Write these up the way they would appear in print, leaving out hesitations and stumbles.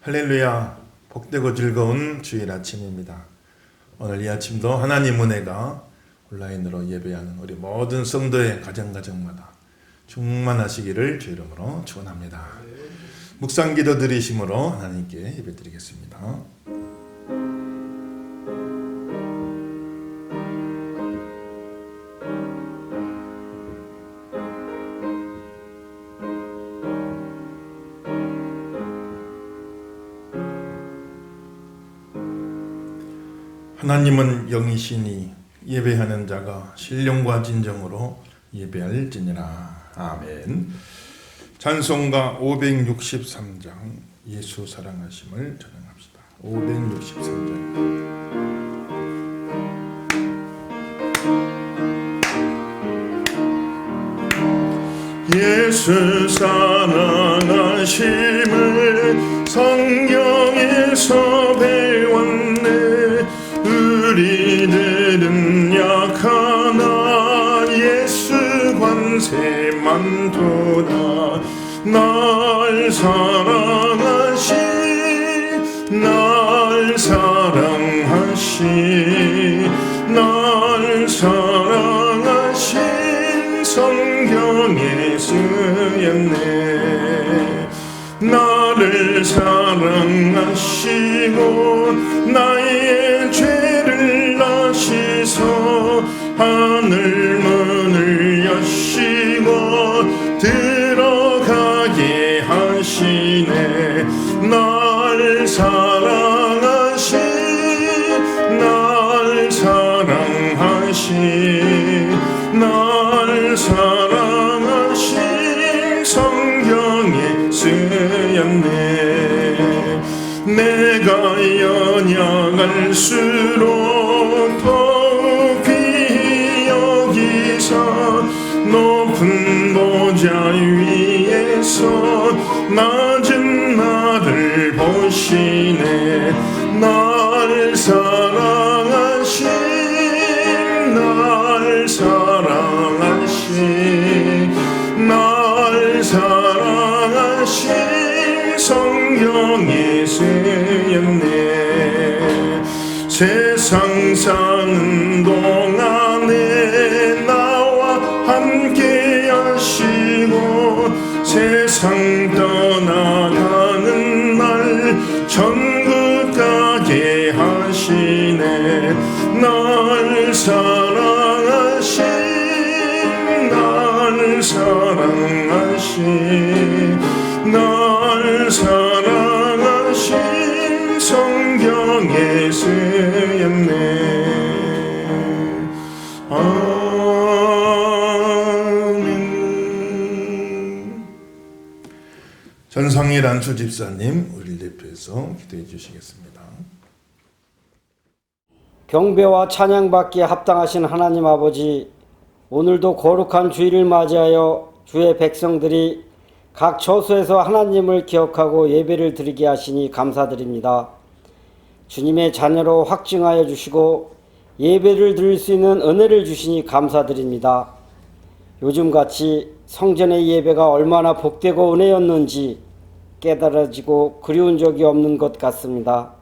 할렐루야, 복되고 즐거운 주일 아침입니다. 오늘 이 아침도 하나님 은혜가 온라인으로 예배하는 우리 모든 성도의 가정마다 충만하시기를 주 이름으로 축원합니다. 묵상기도 드리심으로 하나님께 예배드리겠습니다. 하나님은 영이시니 예배하는 자가 신령과 진정으로 예배할지니라. 아멘. 찬송가 563장 예수 사랑하심을 찬양합시다. 563장. 예수 사랑하심을 성경에서 배웠네. 우리들은 약하나 예수 관세 많도다. 날 사랑하신 성경에 쓰였네. 나를 사랑하시고 나의 죄를 아시소. 하늘 문을 여시고 들어가게 하시네. 날 사랑하신 성경에 쓰였네. 내가 연약할수록 더욱 귀히 여기사 높은 보좌 위에서 낮은 나를 보시네. 날 사랑하신 성경에 쓰였네. 세상 사는 동안에 나와 함께 하시고 세상 떠나가는 날 천국 가게 하시네. 날 사랑하신 성경에 쓰였네. 아멘. 전상일 안수 집사님 우리를 대표해서 기도해 주시겠습니다. 경배와 찬양받기에 합당하신 하나님 아버지, 오늘도 거룩한 주일을 맞이하여 주의 백성들이 각 처소에서 하나님을 기억하고 예배를 드리게 하시니 감사드립니다. 주님의 자녀로 확증하여 주시고 예배를 드릴 수 있는 은혜를 주시니 감사드립니다. 요즘같이 성전의 예배가 얼마나 복되고 은혜였는지 깨달아지고 그리운 적이 없는 것 같습니다.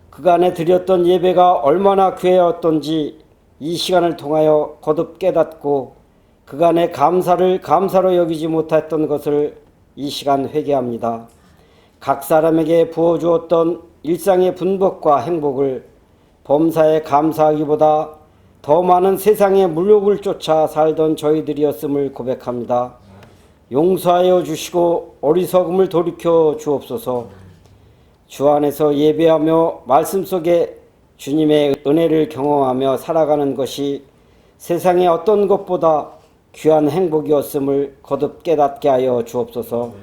그간에 드렸던 예배가 얼마나 귀하였던지 이 시간을 통하여 거듭 깨닫고 그간의 감사로 여기지 못했던 것을 이 시간 회개합니다. 각 사람에게 부어주었던 일상의 분복과 행복을 범사에 감사하기보다 더 많은 세상의 물욕을 쫓아 살던 저희들이었음을 고백합니다. 용서하여 주시고 어리석음을 돌이켜 주옵소서. 주 안에서 예배하며 말씀 속에 주님의 은혜를 경험하며 살아가는 것이 세상의 어떤 것보다 귀한 행복이었음을 거듭 깨닫게 하여 주옵소서.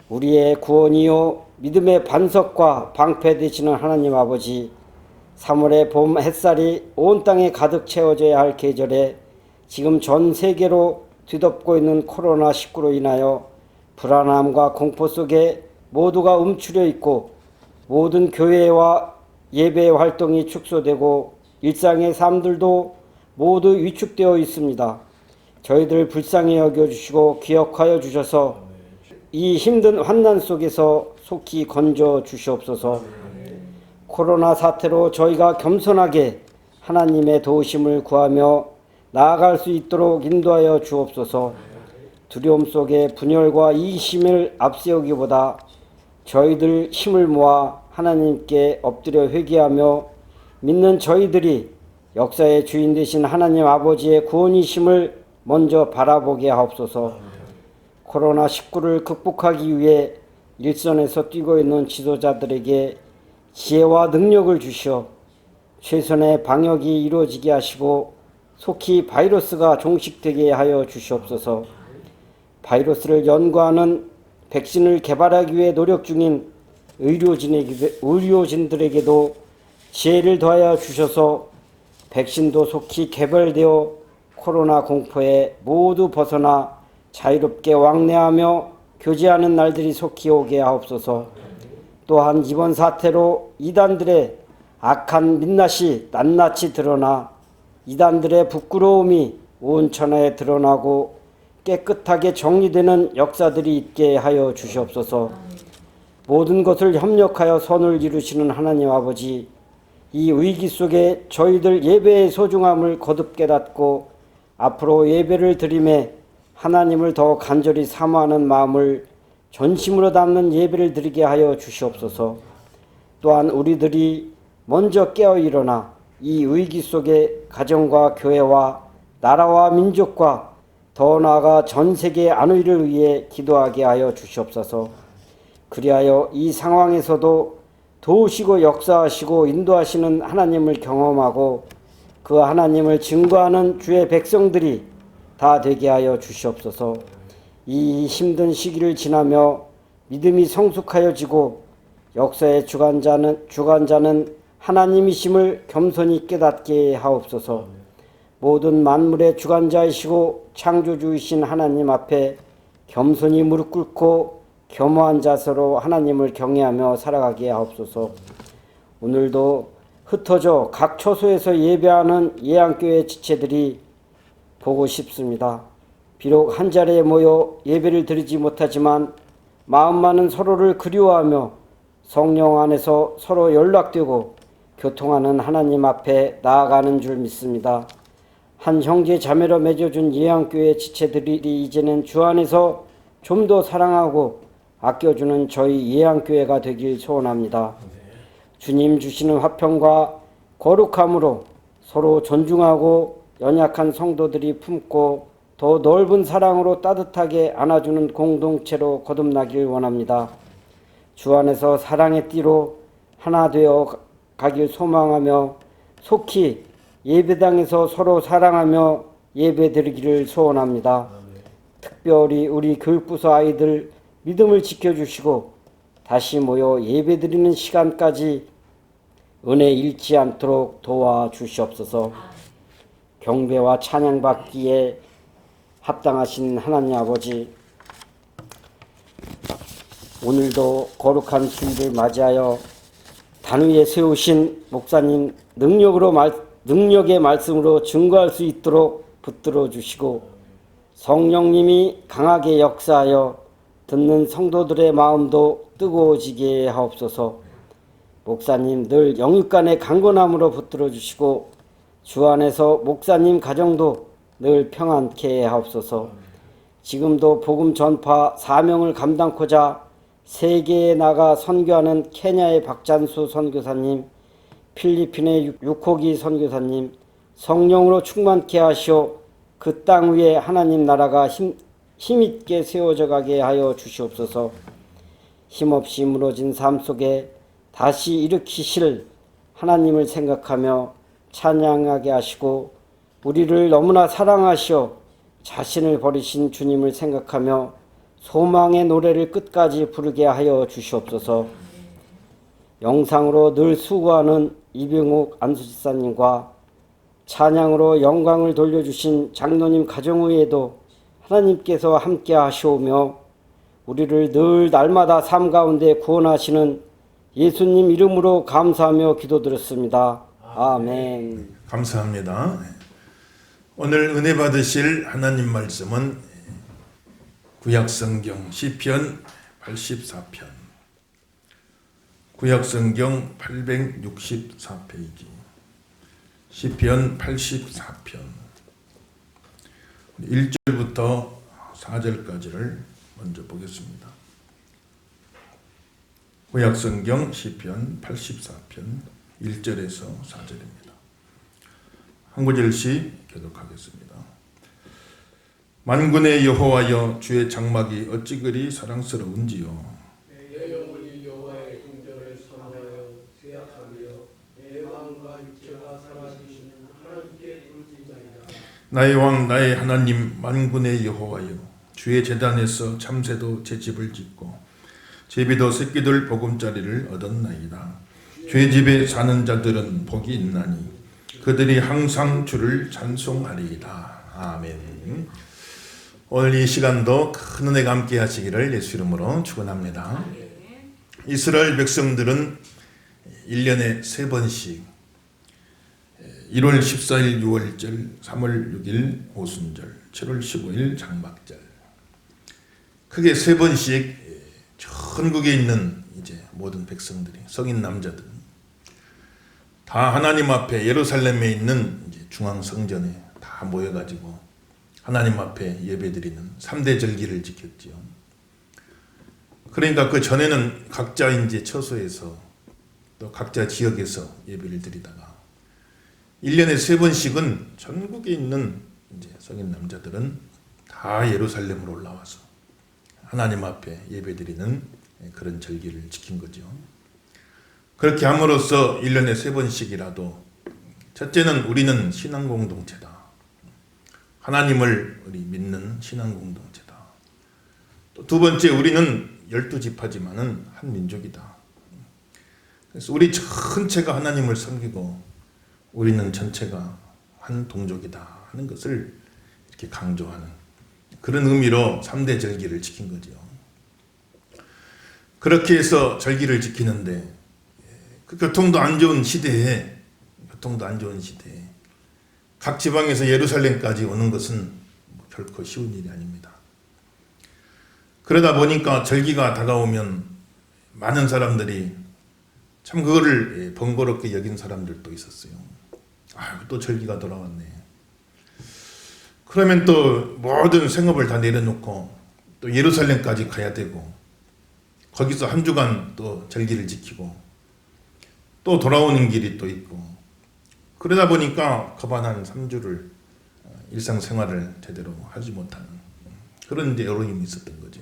우리의 구원이요 믿음의 반석과 방패 되시는 하나님 아버지, 3월의 봄 햇살이 온 땅에 가득 채워져야 할 계절에 지금 전 세계로 뒤덮고 있는 코로나19로 인하여 불안함과 공포 속에 모두가 움츠려 있고 모든 교회와 예배 활동이 축소되고 일상의 삶들도 모두 위축되어 있습니다. 저희들 불쌍히 여겨주시고 기억하여 주셔서 이 힘든 환난 속에서 속히 건져 주시옵소서. 코로나 사태로 저희가 겸손하게 하나님의 도우심을 구하며 나아갈 수 있도록 인도하여 주옵소서. 두려움 속에 분열과 이심을 앞세우기보다 저희들 힘을 모아 하나님께 엎드려 회개하며 믿는 저희들이 역사의 주인 되신 하나님 아버지의 구원이심을 먼저 바라보게 하옵소서. 코로나19를 극복하기 위해 일선에서 뛰고 있는 지도자들에게 지혜와 능력을 주시어 최선의 방역이 이루어지게 하시고 속히 바이러스가 종식되게 하여 주시옵소서. 바이러스를 연구하는 백신을 개발하기 위해 노력 중인 의료진들에게도 지혜를 더하여 주셔서 백신도 속히 개발되어 코로나 공포에 모두 벗어나 자유롭게 왕래하며 교제하는 날들이 속히 오게 하옵소서. 또한 이번 사태로 이단들의 악한 민낯이 낱낱이 드러나 이단들의 부끄러움이 온 천하에 드러나고 깨끗하게 정리되는 역사들이 있게 하여 주시옵소서. 모든 것을 협력하여 선을 이루시는 하나님 아버지, 이 위기 속에 저희들 예배의 소중함을 거듭 깨닫고 앞으로 예배를 드림에 하나님을 더 간절히 사모하는 마음을 전심으로 담는 예배를 드리게 하여 주시옵소서. 또한 우리들이 먼저 깨어 일어나 이 위기 속에 가정과 교회와 나라와 민족과 더 나아가 전 세계의 안위를 위해 기도하게 하여 주시옵소서. 그리하여 이 상황에서도 도우시고 역사하시고 인도하시는 하나님을 경험하고 그 하나님을 증거하는 주의 백성들이 다 되게 하여 주시옵소서. 이 힘든 시기를 지나며 믿음이 성숙하여지고 역사의 주관자는 하나님이심을 겸손히 깨닫게 하옵소서. 모든 만물의 주관자이시고 창조주이신 하나님 앞에 겸손히 무릎 꿇고 겸허한 자세로 하나님을 경외하며 살아가게 하옵소서. 오늘도 흩어져 각 처소에서 예배하는 예양교회 지체들이 보고 싶습니다. 비록 한자리에 모여 예배를 드리지 못하지만 마음만은 서로를 그리워하며 성령 안에서 서로 연락되고 교통하는 하나님 앞에 나아가는 줄 믿습니다. 한 형제 자매로 맺어준 예양교회 지체들이 이제는 주 안에서 좀 더 사랑하고 아껴주는 저희 예양교회가 되길 소원합니다. 주님 주시는 화평과 거룩함으로 서로 존중하고 연약한 성도들이 품고 더 넓은 사랑으로 따뜻하게 안아주는 공동체로 거듭나길 원합니다. 주 안에서 사랑의 띠로 하나 되어 가길 소망하며 속히 예배당에서 서로 사랑하며 예배드리기를 소원합니다. 특별히 우리 교육부서 아이들 믿음을 지켜주시고 다시 모여 예배드리는 시간까지 은혜 잃지 않도록 도와주시옵소서. 경배와 찬양받기에 합당하신 하나님 아버지, 오늘도 거룩한 주일을 맞이하여 단 위에 세우신 목사님 능력의 말씀으로 증거할 수 있도록 붙들어 주시고 성령님이 강하게 역사하여 듣는 성도들의 마음도 뜨거워지게 하옵소서. 목사님 늘 영육간의 강건함으로 붙들어 주시고 주 안에서 목사님 가정도 늘 평안케 하옵소서. 지금도 복음 전파 사명을 감당코자 세계에 나가 선교하는 케냐의 박찬수 선교사님, 필리핀의 육호기 선교사님, 성령으로 충만케 하시오 그 땅 위에 하나님 나라가 힘있게 세워져 가게 하여 주시옵소서. 힘없이 무너진 삶 속에 다시 일으키실 하나님을 생각하며 찬양하게 하시고 우리를 너무나 사랑하시어 자신을 버리신 주님을 생각하며 소망의 노래를 끝까지 부르게 하여 주시옵소서. 영상으로 늘 수고하는 이병욱 안수집사님과 찬양으로 영광을 돌려주신 장로님 가정 위에도 하나님께서 함께 하시오며 우리를 늘 날마다 삶 가운데 구원하시는 예수님 이름으로 감사하며 기도드렸습니다. 아멘. 감사합니다. 오늘 은혜 받으실 하나님 말씀은 구약성경 시편 84편, 구약성경 864페이지, 시편 84편 1절부터 4절까지를 먼저 보겠습니다. 구약성경 시편 84편 1절에서 4절입니다. 한 구절씩 교독하겠습니다. 만군의 여호와여, 주의 장막이 어찌 그리 사랑스러운지요. 내 영혼이 여호와의 궁전을 사모하여 쇠약하며 내 마음과 육체가 살아계시는 하나님께 부르짖나이다. 나의 왕 나의 하나님 만군의 여호와여, 주의 제단에서 참새도 제 집을 짓고 제비도 새끼들 보금자리를 얻었나이다. 주의 집에 사는 자들은 복이 있나니 그들이 항상 주를 찬송하리이다. 아멘. 오늘 이 시간도 큰 은혜가 함께 하시기를 예수 이름으로 축원합니다. 이스라엘 백성들은 1년에 3번씩 1월 14일 유월절, 3월 6일 오순절, 7월 15일 장막절, 크게 3번씩 전국에 있는 이제 모든 백성들이, 성인 남자들 다 하나님 앞에 예루살렘에 있는 이제 중앙 성전에 다 모여가지고 하나님 앞에 예배드리는 3대 절기를 지켰지요. 그러니까 그 전에는 각자 이제 처소에서 또 각자 지역에서 예배를 드리다가 1년에 3번씩은 전국에 있는 이제 성인 남자들은 다 예루살렘으로 올라와서 하나님 앞에 예배드리는 그런 절기를 지킨 거죠. 그렇게 함으로써 1년에 3번씩이라도 첫째는 우리는 신앙 공동체다. 하나님을 우리 믿는 신앙 공동체다. 또 두 번째, 우리는 12지파지만은 한 민족이다. 그래서 우리 전체가 하나님을 섬기고 우리는 전체가 한 동족이다 하는 것을 이렇게 강조하는 그런 의미로 3대 절기를 지킨 거죠. 그렇게 해서 절기를 지키는데 그 교통도 안 좋은 시대에 각 지방에서 예루살렘까지 오는 것은 결코 쉬운 일이 아닙니다. 그러다 보니까 절기가 다가오면 많은 사람들이 참 그거를 번거롭게 여긴 사람들도 있었어요. 또 절기가 돌아왔네. 그러면 또 모든 생업을 다 내려놓고 또 예루살렘까지 가야 되고 거기서 한 주간 또 절기를 지키고 또 돌아오는 길이 또 있고, 그러다 보니까 거반한 3주를 일상생활을 제대로 하지 못하는 그런 이제 어려움이 있었던 거죠.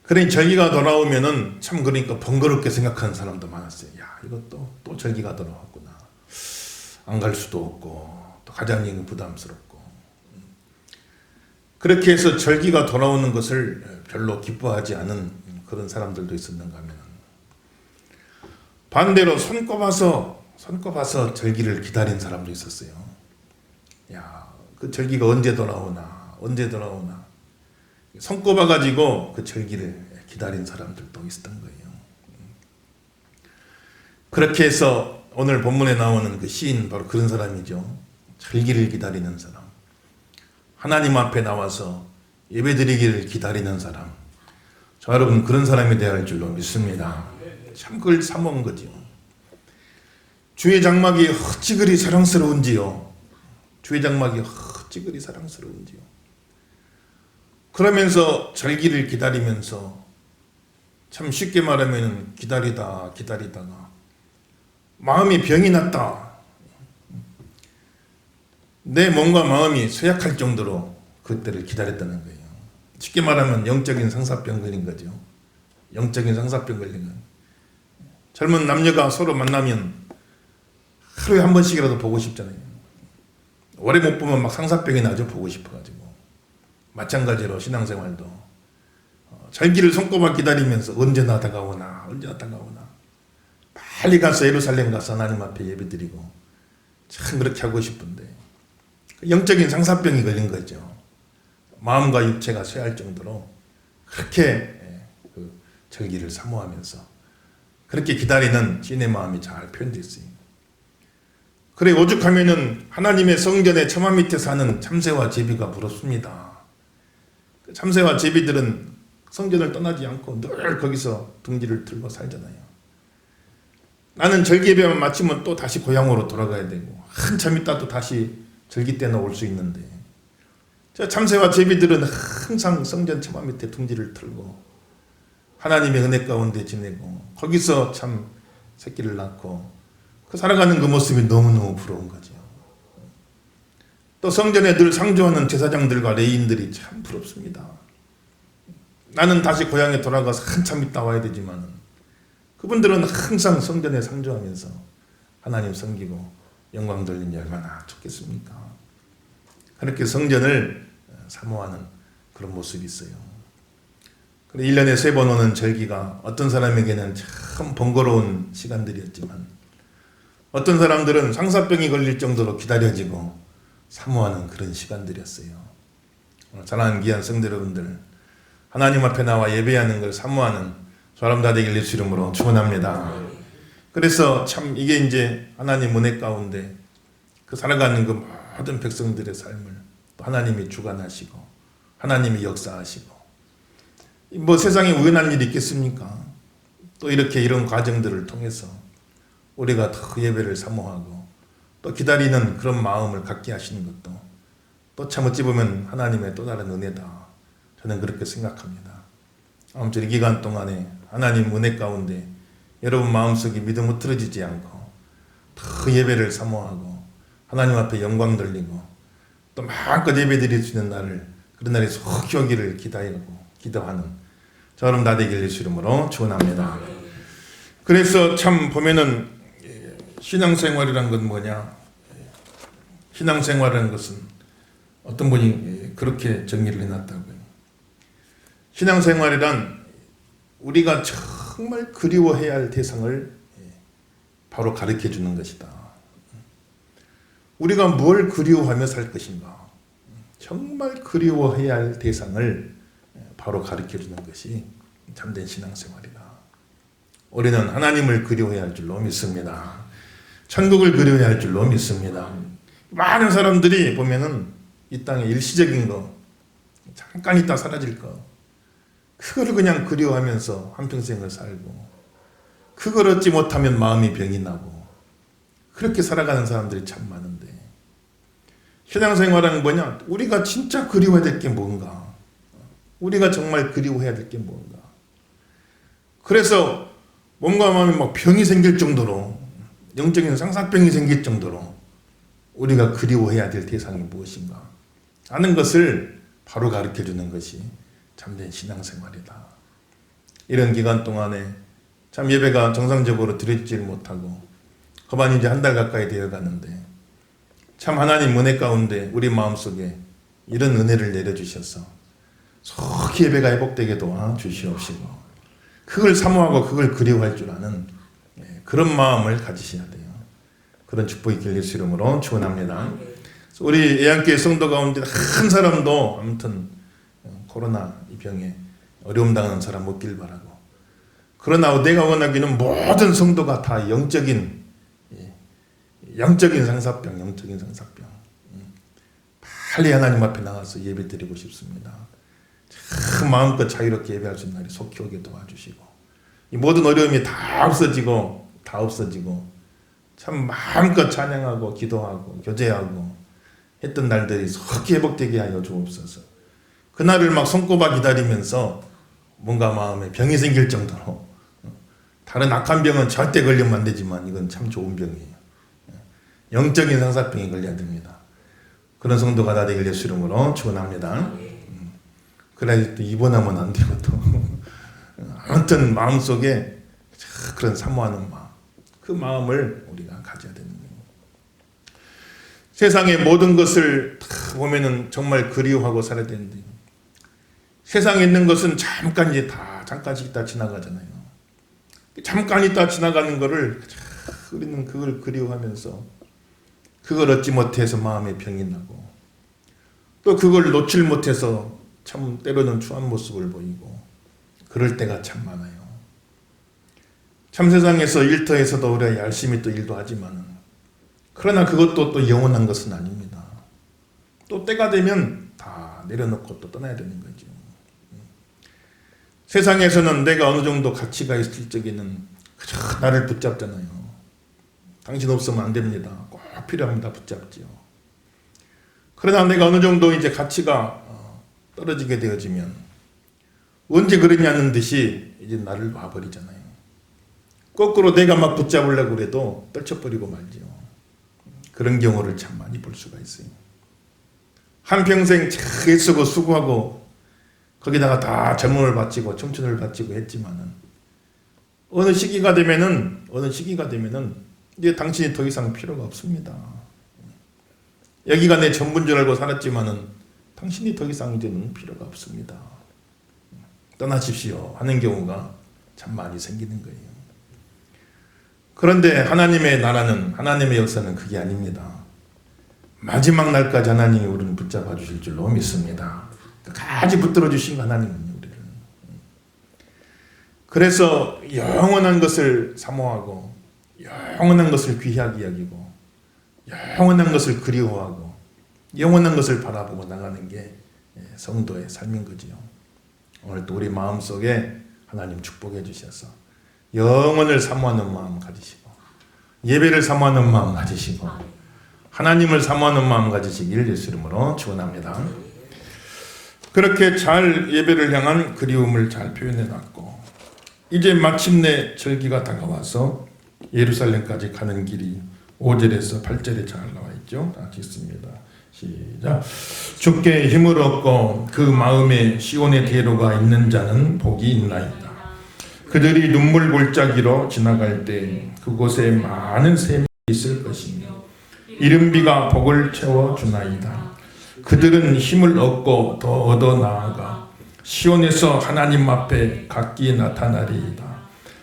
그러니 절기가 돌아오면은 참 그러니까 번거롭게 생각하는 사람도 많았어요. 야, 이것도 또 절기가 돌아왔구나. 안 갈 수도 없고 또 가장님은 부담스럽고. 그렇게 해서 절기가 돌아오는 것을 별로 기뻐하지 않은 그런 사람들도 있었는가 하면, 반대로 손꼽아서 절기를 기다린 사람도 있었어요. 야, 그 절기가 언제 돌아오나. 손꼽아 가지고 그 절기를 기다린 사람들도 있었던 거예요. 그렇게 해서 오늘 본문에 나오는 그 시인 바로 그런 사람이죠. 절기를 기다리는 사람, 하나님 앞에 나와서 예배드리기를 기다리는 사람. 저 여러분 그런 사람이 되어야 할 줄로 믿습니다. 참 그걸 사모한 거지요. 주의 장막이 어찌 그리 사랑스러운지요. 주의 장막이 어찌 그리 사랑스러운지요. 그러면서 절기를 기다리면서 참 쉽게 말하면 기다리다가 마음이 병이 났다. 내 몸과 마음이 쇠약할 정도로 그때를 기다렸다는 거예요. 쉽게 말하면 영적인 상사병 걸린 거죠. 영적인 상사병 걸린 거. 젊은 남녀가 서로 만나면 하루에 한 번씩이라도 보고 싶잖아요. 오래 못 보면 막 상사병이 나죠. 보고 싶어가지고. 마찬가지로 신앙생활도 절기를 손꼽아 기다리면서 언제나 다가오나 빨리 가서 예루살렘 가서 하나님 앞에 예배드리고 참 그렇게 하고 싶은데 영적인 상사병이 걸린 거죠. 마음과 육체가 쇠할 정도로 그렇게 그 절기를 사모하면서 그렇게 기다리는 신의 마음이 잘 표현되어 있어요. 그래 오죽하면은 하나님의 성전의 처마 밑에 사는 참새와 제비가 부럽습니다. 참새와 제비들은 성전을 떠나지 않고 늘 거기서 둥지를 틀고 살잖아요. 나는 절기 예배만 마치면 또 다시 고향으로 돌아가야 되고 한참 있다 또 다시 절기 때나 올 수 있는데, 저 참새와 제비들은 항상 성전 처마 밑에 둥지를 틀고 하나님의 은혜 가운데 지내고 거기서 참 새끼를 낳고 그 살아가는 그 모습이 너무너무 부러운 거죠. 또 성전에 늘 상주하는 제사장들과 레위인들이 참 부럽습니다. 나는 다시 고향에 돌아가서 한참 있다 와야 되지만 그분들은 항상 성전에 상주하면서 하나님 섬기고 영광 돌리니 얼마나 좋겠습니까? 그렇게 성전을 사모하는 그런 모습이 있어요. 1년에 3번 오는 절기가 어떤 사람에게는 참 번거로운 시간들이었지만 어떤 사람들은 상사병이 걸릴 정도로 기다려지고 사모하는 그런 시간들이었어요. 사랑하는 귀한 성도 여러분들, 하나님 앞에 나와 예배하는 걸 사모하는 사람 다 되길 예수 이름으로 축원합니다. 그래서 참 이게 이제 하나님 은혜 가운데 그 살아가는 그 모든 백성들의 삶을 또 하나님이 주관하시고 하나님이 역사하시고, 뭐 세상에 우연한 일이 있겠습니까? 또 이렇게 이런 과정들을 통해서 우리가 더 예배를 사모하고 또 기다리는 그런 마음을 갖게 하시는 것도 또 참 어찌 보면 하나님의 또 다른 은혜다, 저는 그렇게 생각합니다. 아무튼 이 기간 동안에 하나님 은혜 가운데 여러분 마음속에 믿음 흐트러지지 않고 더 예배를 사모하고 하나님 앞에 영광 돌리고 또 마음껏 예배 드릴 수 있는 날을, 그런 날이 속히 오기를 기도하는 저런 다 되길 예수 이름으로 축원합니다. 그래서 참 보면은 신앙생활이란 건 뭐냐? 신앙생활이라는 것은 어떤 분이 그렇게 정리를 해놨다고요. 신앙생활이란 우리가 정말 그리워해야 할 대상을 바로 가르쳐 주는 것이다. 우리가 뭘 그리워하며 살 것인가? 정말 그리워해야 할 대상을 바로 가르쳐 주는 것이 참된 신앙생활이다. 우리는 하나님을 그리워해야 할 줄로 믿습니다. 천국을 그리워해야 할 줄로 믿습니다. 많은 사람들이 보면은 이 땅에 일시적인 거, 잠깐 있다 사라질 거, 그거를 그냥 그리워하면서 한평생을 살고, 그걸 얻지 못하면 마음이 병이 나고, 그렇게 살아가는 사람들이 참 많은데, 신앙생활은 뭐냐? 우리가 진짜 그리워해야 될 게 뭔가, 우리가 정말 그리워해야 될 게 뭔가. 그래서 몸과 마음이 막 병이 생길 정도로, 영적인 상사병이 생길 정도로 우리가 그리워해야 될 대상이 무엇인가 하는 것을 바로 가르쳐 주는 것이 참된 신앙생활이다. 이런 기간 동안에 참 예배가 정상적으로 드려지지 못하고 거반 이제 한 달 가까이 되어 가는데, 참 하나님 은혜 가운데 우리 마음속에 이런 은혜를 내려주셔서 속히 예배가 회복되게 도와주시옵시고, 그걸 사모하고 그걸 그리워할 줄 아는 그런 마음을 가지셔야 돼요. 그런 축복이 있길 예수 이름으로 축원합니다. 우리 애양교회 성도 가운데 한 사람도 아무튼 코로나 이 병에 어려움 당하는 사람 없길 바라고, 그러나 내가 원하기는 모든 성도가 다 영적인 상사병, 빨리 하나님 앞에 나가서 예배 드리고 싶습니다. 참 마음껏 자유롭게 예배할 수 있는 날이 속히 오게 도와주시고, 이 모든 어려움이 다 없어지고 참 마음껏 찬양하고 기도하고 교제하고 했던 날들이 속히 회복되게 하여 주옵소서. 그날을 막 손꼽아 기다리면서 뭔가 마음에 병이 생길 정도로, 다른 악한 병은 절대 걸리면 안 되지만 이건 참 좋은 병이에요. 영적인 상사병이 걸려야 됩니다. 그런 성도가 다 되길 예수 이름으로 축원합니다. 그래야 또 입원하면 안 되고 또 아무튼 마음속에 그런 사모하는 마음, 그 마음을 우리가 가져야 되는 거예요. 세상의 모든 것을 다 보면은 정말 그리워하고 살아야 되는데, 세상에 있는 것은 잠깐씩 있다 지나가잖아요. 잠깐 있다 지나가는 거를 우리는 그걸 그리워하면서 그걸 얻지 못해서 마음에 병이 나고, 또 그걸 놓칠 못해서 참 때로는 추한 모습을 보이고, 그럴 때가 참 많아요. 참 세상에서 일터에서도 우리가 열심히 또 일도 하지만, 그러나 그것도 또 영원한 것은 아닙니다. 또 때가 되면 다 내려놓고 또 떠나야 되는 거죠. 세상에서는 내가 어느 정도 가치가 있을 적에는 그저 나를 붙잡잖아요. 당신 없으면 안 됩니다. 꼭 필요합니다. 붙잡지요. 그러나 내가 어느 정도 이제 가치가 떨어지게 되어지면 언제 그러냐는 듯이 이제 나를 놔버리잖아요. 거꾸로 내가 막 붙잡으려고 해도 떨쳐버리고 말지요. 그런 경우를 참 많이 볼 수가 있어요. 한평생 잘 쓰고 수고하고 거기다가 다 젊음을 바치고 청춘을 바치고 했지만은 어느 시기가 되면은 이제 당신이 더 이상 필요가 없습니다. 여기가 내 전부인 줄 알고 살았지만은 당신이 더 이상 이제는 필요가 없습니다. 떠나십시오 하는 경우가 참 많이 생기는 거예요. 그런데 하나님의 나라는, 하나님의 역사는 그게 아닙니다. 마지막 날까지 하나님이 우리를 붙잡아 주실 줄로 믿습니다. 끝까지 붙들어 주신 하나님은요, 우리를. 그래서 영원한 것을 사모하고 영원한 것을 귀하게 여기고 영원한 것을 그리워하고 영원한 것을 바라보고 나가는 게 성도의 삶인 거지요. 오늘 또 우리 마음속에 하나님 축복해 주셔서 영원을 사모하는 마음 가지시고 예배를 사모하는 마음 가지시고 하나님을 사모하는 마음 가지시길 예수 이름으로 축원합니다. 그렇게 잘 예배를 향한 그리움을 잘 표현해 놨고 이제 마침내 절기가 다가와서 예루살렘까지 가는 길이 5절에서 8절에 잘 나와 있죠. 다 읽습니다. 시작. 주께 힘을 얻고 그 마음에 시온의 대로가 있는 자는 복이 있나이다. 그들이 눈물 골짜기로 지나갈 때 그곳에 많은 샘이 있을 것이며 이른비가 복을 채워주나이다. 그들은 힘을 얻고 더 얻어 나아가 시온에서 하나님 앞에 각기 나타나리이다.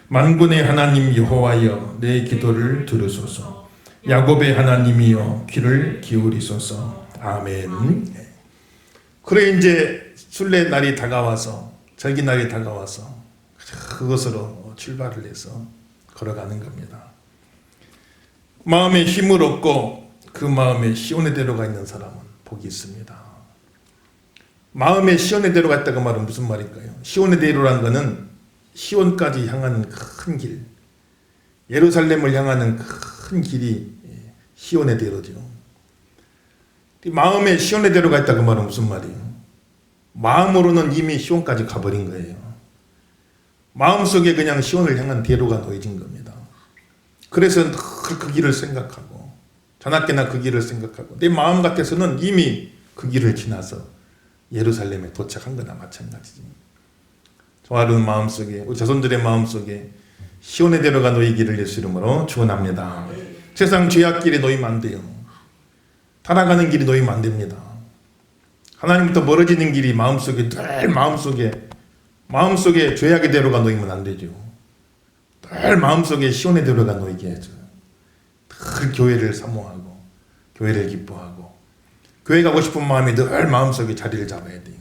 만군의 하나님 여호와여 내 기도를 들으소서. 야곱의 하나님이여 귀를 기울이소서. 아멘. 그래 이제 순례 날이 다가와서 절기 날이 다가와서 그것으로 출발을 해서 걸어가는 겁니다. 마음에 힘을 얻고 그 마음에 시온의 대로가 있는 사람은 복이 있습니다. 마음에 시온의 대로가 있다고 말은 무슨 말일까요? 시온의 대로란 것은 시온까지 향하는 큰 길, 예루살렘을 향하는 큰 길이 시온의 대로죠. 마음에 시온의 대로가 있다고 말은 무슨 말이에요? 마음으로는 이미 시온까지 가버린 거예요. 마음속에 그냥 시온을 향한 대로가 놓여진 겁니다. 그래서 늘 그 길을 생각하고 자나깨나 그 길을 생각하고 내 마음 같아서는 이미 그 길을 지나서 예루살렘에 도착한 거나 마찬가지지. 저와는 마음속에 우리 자손들의 마음속에 시온의 대로가 놓이기를 예수 이름으로 축원합니다. 세상 죄악길에 놓이면 안 돼요. 타락하는 길이 놓이면 안 됩니다. 하나님부터 멀어지는 길이 마음속에 늘 마음속에 죄악의 대로가 놓이면 안 되죠. 늘 마음속에 시온의 대로가 놓이게 해줘요. 늘 교회를 사모하고 교회를 기뻐하고 교회 가고 싶은 마음이 늘 마음속에 자리를 잡아야 돼요.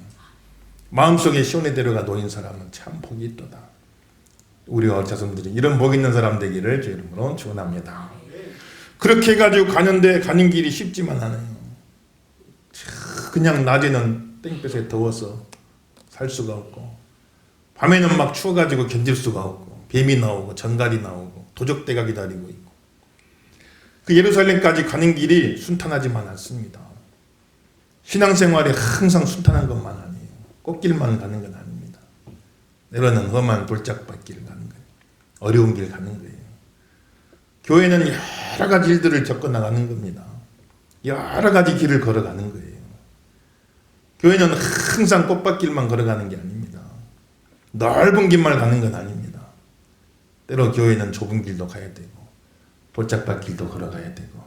마음속에 시온의 대로가 놓인 사람은 참 복이 있도다. 우리와 자손들이 이런 복 있는 사람 되기를 주 이름으로 축원합니다. 그렇게 해가지고 가는 길이 쉽지만 않아요. 그냥 낮에는 땡볕에 더워서 살 수가 없고 밤에는 막 추워가지고 견딜 수가 없고 뱀이 나오고 전갈이 나오고 도적대가 기다리고 있고 그 예루살렘까지 가는 길이 순탄하지만 않습니다. 신앙생활이 항상 순탄한 것만 아니에요. 꽃길만 가는 건 아닙니다. 때로는 험한 돌짝밭길을 가는 거예요. 어려운 길 가는 거예요. 교회는 여러 가지 일들을 겪어 나가는 겁니다. 여러 가지 길을 걸어가는 거예요. 교회는 항상 꽃밭길만 걸어가는 게 아닙니다. 넓은 길만 가는 건 아닙니다. 때로 교회는 좁은 길도 가야 되고 돌짝밭길도 걸어가야 되고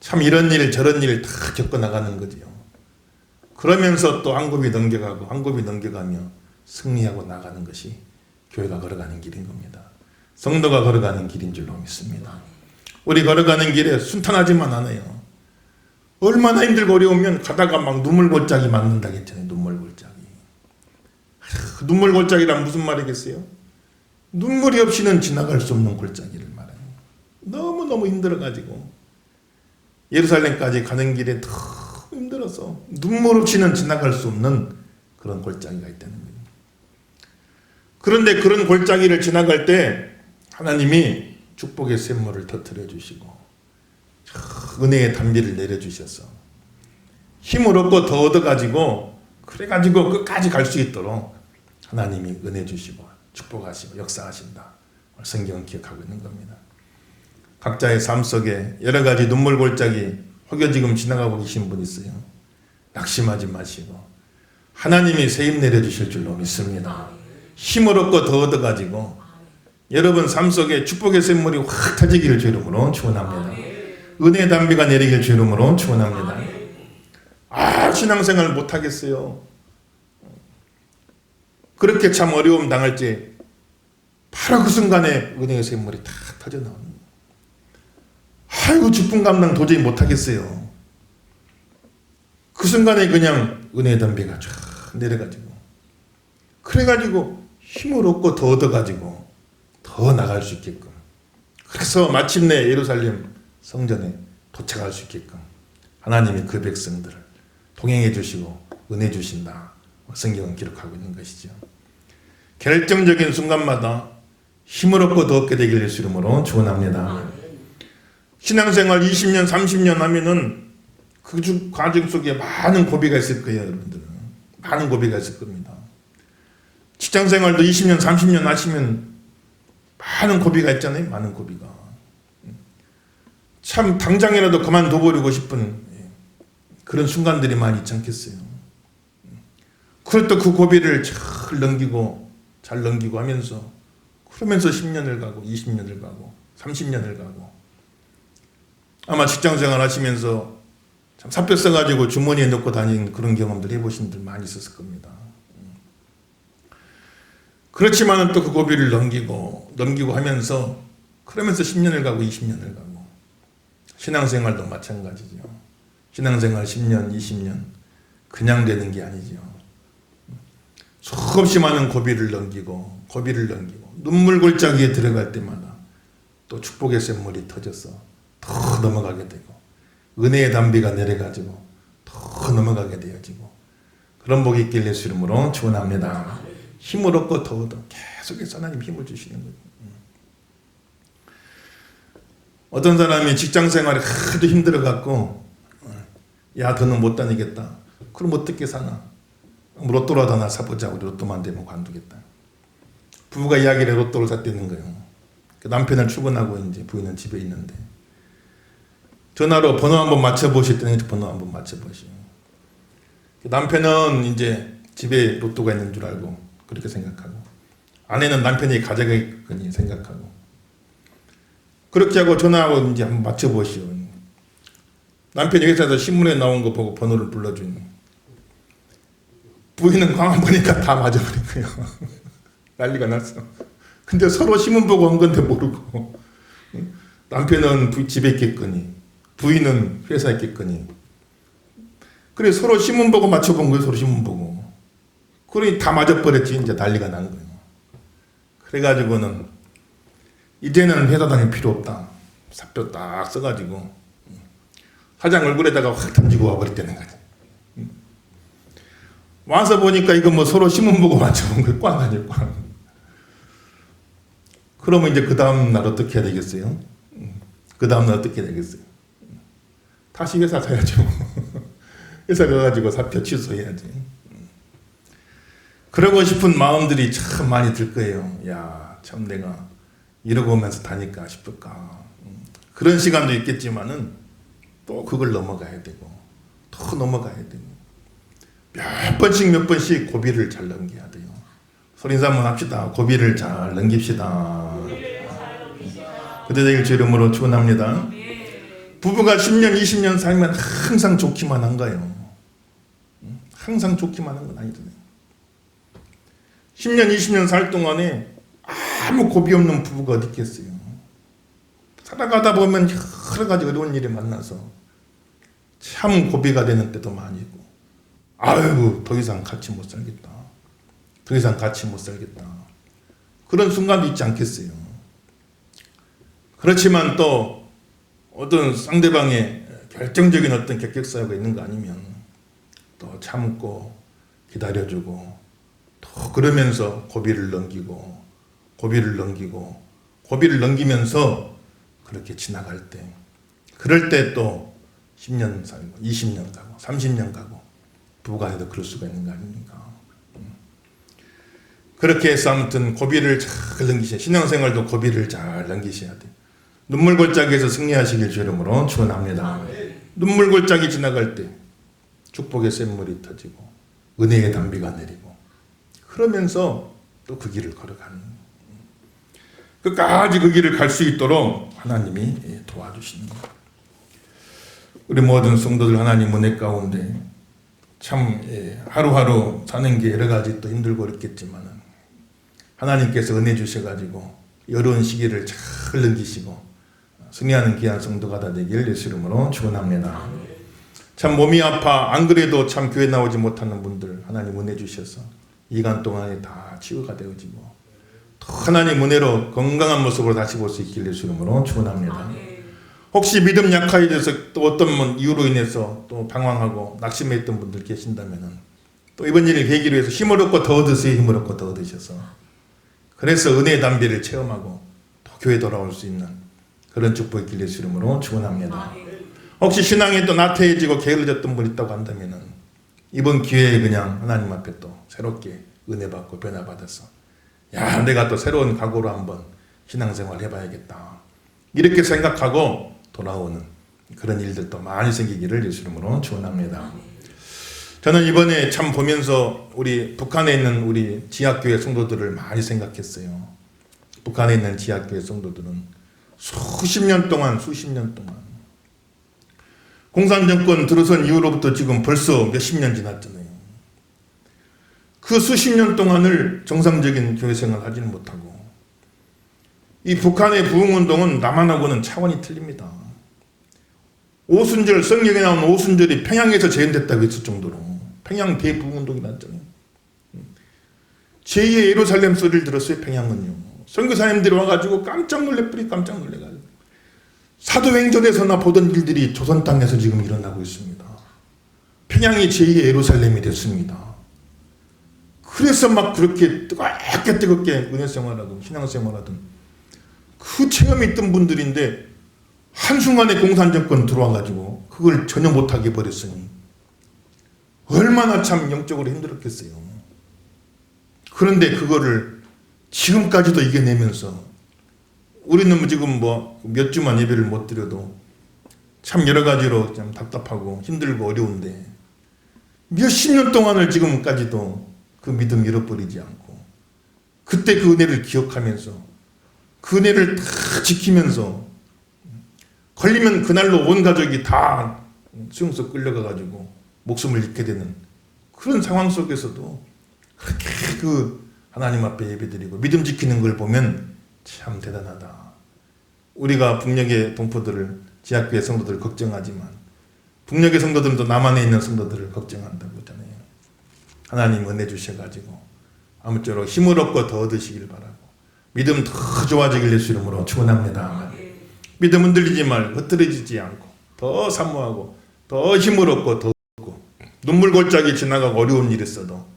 참 이런 일 저런 일 다 겪어 나가는 거지요. 그러면서 또 한 굽이 넘겨가고 한 굽이 넘겨가며 승리하고 나가는 것이 교회가 걸어가는 길인 겁니다. 성도가 걸어가는 길인 줄로 믿습니다. 우리 걸어가는 길에 순탄하지만 않아요. 얼마나 힘들고 어려우면 가다가 막 눈물골짜기 맞는다 했잖아요. 눈물골짜기. 눈물골짜기란 무슨 말이겠어요? 눈물이 없이는 지나갈 수 없는 골짜기를 말해요. 너무너무 힘들어가지고 예루살렘까지 가는 길에 더 힘들어서 눈물 없이는 지나갈 수 없는 그런 골짜기가 있다는 거예요. 그런데 그런 골짜기를 지나갈 때 하나님이 축복의 샘물을 터뜨려 주시고 은혜의 단비를 내려주셔서 힘을 얻고 더 얻어가지고 그래가지고 끝까지 갈 수 있도록 하나님이 은혜 주시고 축복하시고 역사하신다. 성경은 기억하고 있는 겁니다. 각자의 삶 속에 여러 가지 눈물 골짜기 혹여 지금 지나가고 계신 분 있어요. 낙심하지 마시고 하나님이 세임 내려주실 줄로 믿습니다. 힘을 얻고 더 얻어가지고 여러분 삶 속에 축복의 샘물이 확 터지기를 주 이름으로 축원합니다. 은혜의 담비가 내리길 주 이름으로 축원합니다. 신앙생활 못하겠어요. 그렇게 참 어려움 당할지 바로 그 순간에 은혜의 샘물이 탁 터져나오는 거예요. 아이고 기쁨 감당 도저히 못하겠어요. 그 순간에 그냥 은혜의 담비가 쫙 내려가지고 그래가지고 힘을 얻고 더 얻어가지고 더 나갈 수 있게끔 그래서 마침내 예루살렘 성전에 도착할 수 있게끔 하나님이 그 백성들을 동행해 주시고 은혜 주신다. 성경은 기록하고 있는 것이죠. 결정적인 순간마다 힘을 얻고 더 얻게 되길 예수 이름으로 축원합니다. 신앙생활 20년 30년 하면은 그 과정 속에 많은 고비가 있을 거예요. 여러분들은 많은 고비가 있을 겁니다. 직장생활도 20년 30년 하시면 많은 고비가 있잖아요. 많은 고비가 참 당장이라도 그만둬버리고 싶은 그런 순간들이 많이 있지 않겠어요. 그럴 때 그 고비를 잘 넘기고 하면서 그러면서 10년을 가고 20년을 가고 30년을 가고 아마 직장생활 하시면서 참 사표 써가지고 주머니에 넣고 다니는 그런 경험들 해보신 분들 많이 있었을 겁니다. 그렇지만은 또 그 고비를 넘기고 하면서 그러면서 10년을 가고 20년을 가고 신앙생활도 마찬가지죠. 신앙생활 10년 20년 그냥 되는 게 아니죠. 수없이 많은 고비를 넘기고 눈물 골짜기에 들어갈 때마다 또 축복의 샘물이 터져서 더 넘어가게 되고 은혜의 담비가 내려가지고 더 넘어가게 되어지고 그런 복이 있길 예수 이름으로 축원합니다. 힘을 얻고 더 얻어 계속해서 하나님 힘을 주시는 거예요. 어떤 사람이 직장생활이 하도 힘들어갖고 야 더는 못 다니겠다. 그럼 어떻게 사나? 로또라도 하나 사보자. 우리 로또만 되면 관두겠다. 부부가 이야기를 로또를 샀다는 거예요. 남편은 출근하고 이제 부인은 집에 있는데 전화로 번호 한번 맞춰보셨더니 번호 한번 맞춰보시오. 남편은 이제 집에 로또가 있는 줄 알고 그렇게 생각하고 아내는 남편이 가져가겠거니 생각하고 그렇게 하고 전화하고 이제 한번 맞춰보시오. 남편이 회사에서 신문에 나온 거 보고 번호를 불러주니 부인은 광안 보니까 다 맞아버린 거예요. 난리가 났어. 근데 서로 신문 보고 한 건데 모르고 남편은 집에 있겠거니 부인은 회사에 있겠거니 그래 서로 신문 보고 맞춰본 거예요. 서로 신문 보고 그러니 다 맞아버렸지. 이제 난리가 난 거예요. 그래가지고는 이제는 회사 다닐 필요 없다. 사표 딱 써가지고 사장 얼굴에다가 확 던지고 와버렸다는 거지. 와서 보니까 이거 뭐 서로 신문 보고 맞춰본 거예요. 꽝 아니에요. 꽝. 그러면 이제 그 다음날 어떻게 해야 되겠어요? 그 다음날 어떻게 해야 되겠어요? 다시 회사 가야죠. 회사 가가지고 사표 취소해야지. 그러고 싶은 마음들이 참 많이 들 거예요. 야, 참 내가 이러고 오면서 다닐까 싶을까. 그런 시간도 있겠지만은 또 그걸 넘어가야 되고 더 넘어가야 되고 몇 번씩 고비를 잘 넘겨야 돼요. 소리 인사 한번 합시다. 고비를 잘 넘깁시다. 그때 되길 주 이름으로 축원합니다. 부부가 10년 20년 살면 항상 좋기만 한가요? 항상 좋기만 한 건 아니잖아요. 10년 20년 살 동안에 아무 고비 없는 부부가 어디 있겠어요. 살아가다 보면 여러 가지 어려운 일이 만나서 참 고비가 되는 때도 많이 있고 아이고 더 이상 같이 못 살겠다. 더 이상 같이 못 살겠다. 그런 순간도 있지 않겠어요. 그렇지만 또 어떤 상대방의 결정적인 어떤 격격사유가 있는 거 아니면 또 참고 기다려주고 또 그러면서 고비를 넘기고 고비를 넘기면서 그렇게 지나갈 때, 그럴 때 또 10년 살고 20년 가고 30년 가고 부부간에도 그럴 수가 있는 거 아닙니까? 그렇게 해서 아무튼 고비를 잘 넘기셔야, 신앙생활도 고비를 잘 넘기셔야 돼. 눈물골짜기에서 승리하시길 주 이름으로 축원합니다. 눈물골짜기 지나갈 때 축복의 샘물이 터지고 은혜의 담비가 내리고, 그러면서 또 그 길을 걸어가는, 끝까지 그 길을 갈 수 있도록 하나님이 도와주시는 거예요. 우리 모든 성도들 하나님 은혜 가운데 참 하루하루 사는 게 여러 가지 또 힘들고 어렵겠지만 하나님께서 은혜 주셔가지고 어려운 시기를 잘 넘기시고 승리하는 귀한 성도가 다 되길 예수 이름으로 축원합니다. 참 몸이 아파 안 그래도 참 교회 나오지 못하는 분들 하나님 은혜 주셔서 이간 동안에 다 치유가 되어지고 또 하나님 은혜로 건강한 모습으로 다시 볼 수 있길 예수 이름으로 축원합니다. 혹시 믿음 약해져서 또 어떤 이유로 인해서 또 방황하고 낙심해 있던 분들 계신다면은 또 이번 일을 계기로 해서 힘을 얻고 더 얻으세요. 힘을 얻고 더 얻으셔서 그래서 은혜의 담비를 체험하고 또 교회 돌아올 수 있는 그런 축복의 길 예수 이름으로 축원합니다. 혹시 신앙이 또 나태해지고 게을러졌던 분 있다고 한다면은 이번 기회에 그냥 하나님 앞에 또 새롭게 은혜 받고 변화 받아서 야, 내가 또 새로운 각오로 한번 신앙생활 해봐야겠다 이렇게 생각하고 돌아오는 그런 일들도 많이 생기기를 예수 이름으로 축원합니다. 저는 이번에 참 보면서 우리 북한에 있는 우리 지하교회 성도들을 많이 생각했어요. 북한에 있는 지하교회 성도들은 수십 년 동안 공산정권 들어선 이후로부터 지금 벌써 몇십 년 지났잖아요. 그 수십 년 동안을 정상적인 교회 생활을 하지는 못하고 이 북한의 부흥운동은 남한하고는 차원이 틀립니다. 오순절, 성경에 나오는 오순절이 평양에서 재현됐다고 했을 정도로 평양 대부흥운동이 났잖아요. 제2의 예루살렘 소리를 들었어요. 평양은요. 선교사님들이 와가지고 깜짝 놀래가지고 사도행전에서나 보던 일들이 조선 땅에서 지금 일어나고 있습니다. 평양이 제2의 예루살렘이 됐습니다. 그래서 막 그렇게 뜨겁게 은혜생활하든 신앙생활하든 그 체험이 있던 분들인데 한순간에 공산정권 들어와가지고 그걸 전혀 못하게 버렸으니 얼마나 참 영적으로 힘들었겠어요. 그런데 그거를 지금까지도 이겨내면서 우리는 지금 몇 주만 예배를 못 드려도 참 여러 가지로 참 답답하고 힘들고 어려운데 몇십 년 동안을 지금까지도 그 믿음 잃어버리지 않고 그때 그 은혜를 기억하면서 그 은혜를 다 지키면서 걸리면 그날로 온 가족이 다 수용소 끌려가가지고 목숨을 잃게 되는 그런 상황 속에서도 그렇게 그 하나님 앞에 예배드리고 믿음 지키는 걸 보면 참 대단하다. 우리가 북녘의 동포들을 지하교회 성도들을 걱정하지만 북녘의 성도들은 또 남한에 있는 성도들을 걱정한다고 하잖아요. 하나님 은혜 주셔가지고 아무쪼록 힘을 얻고 더 얻으시길 바라고 믿음 더 좋아지길 예수 이름으로 축원합니다. 믿음 흔들리지 말고 흩어지지 않고 더 사모하고 더 힘을 얻고 더 얻고 눈물골짜기 지나가고 어려운 일이 있어도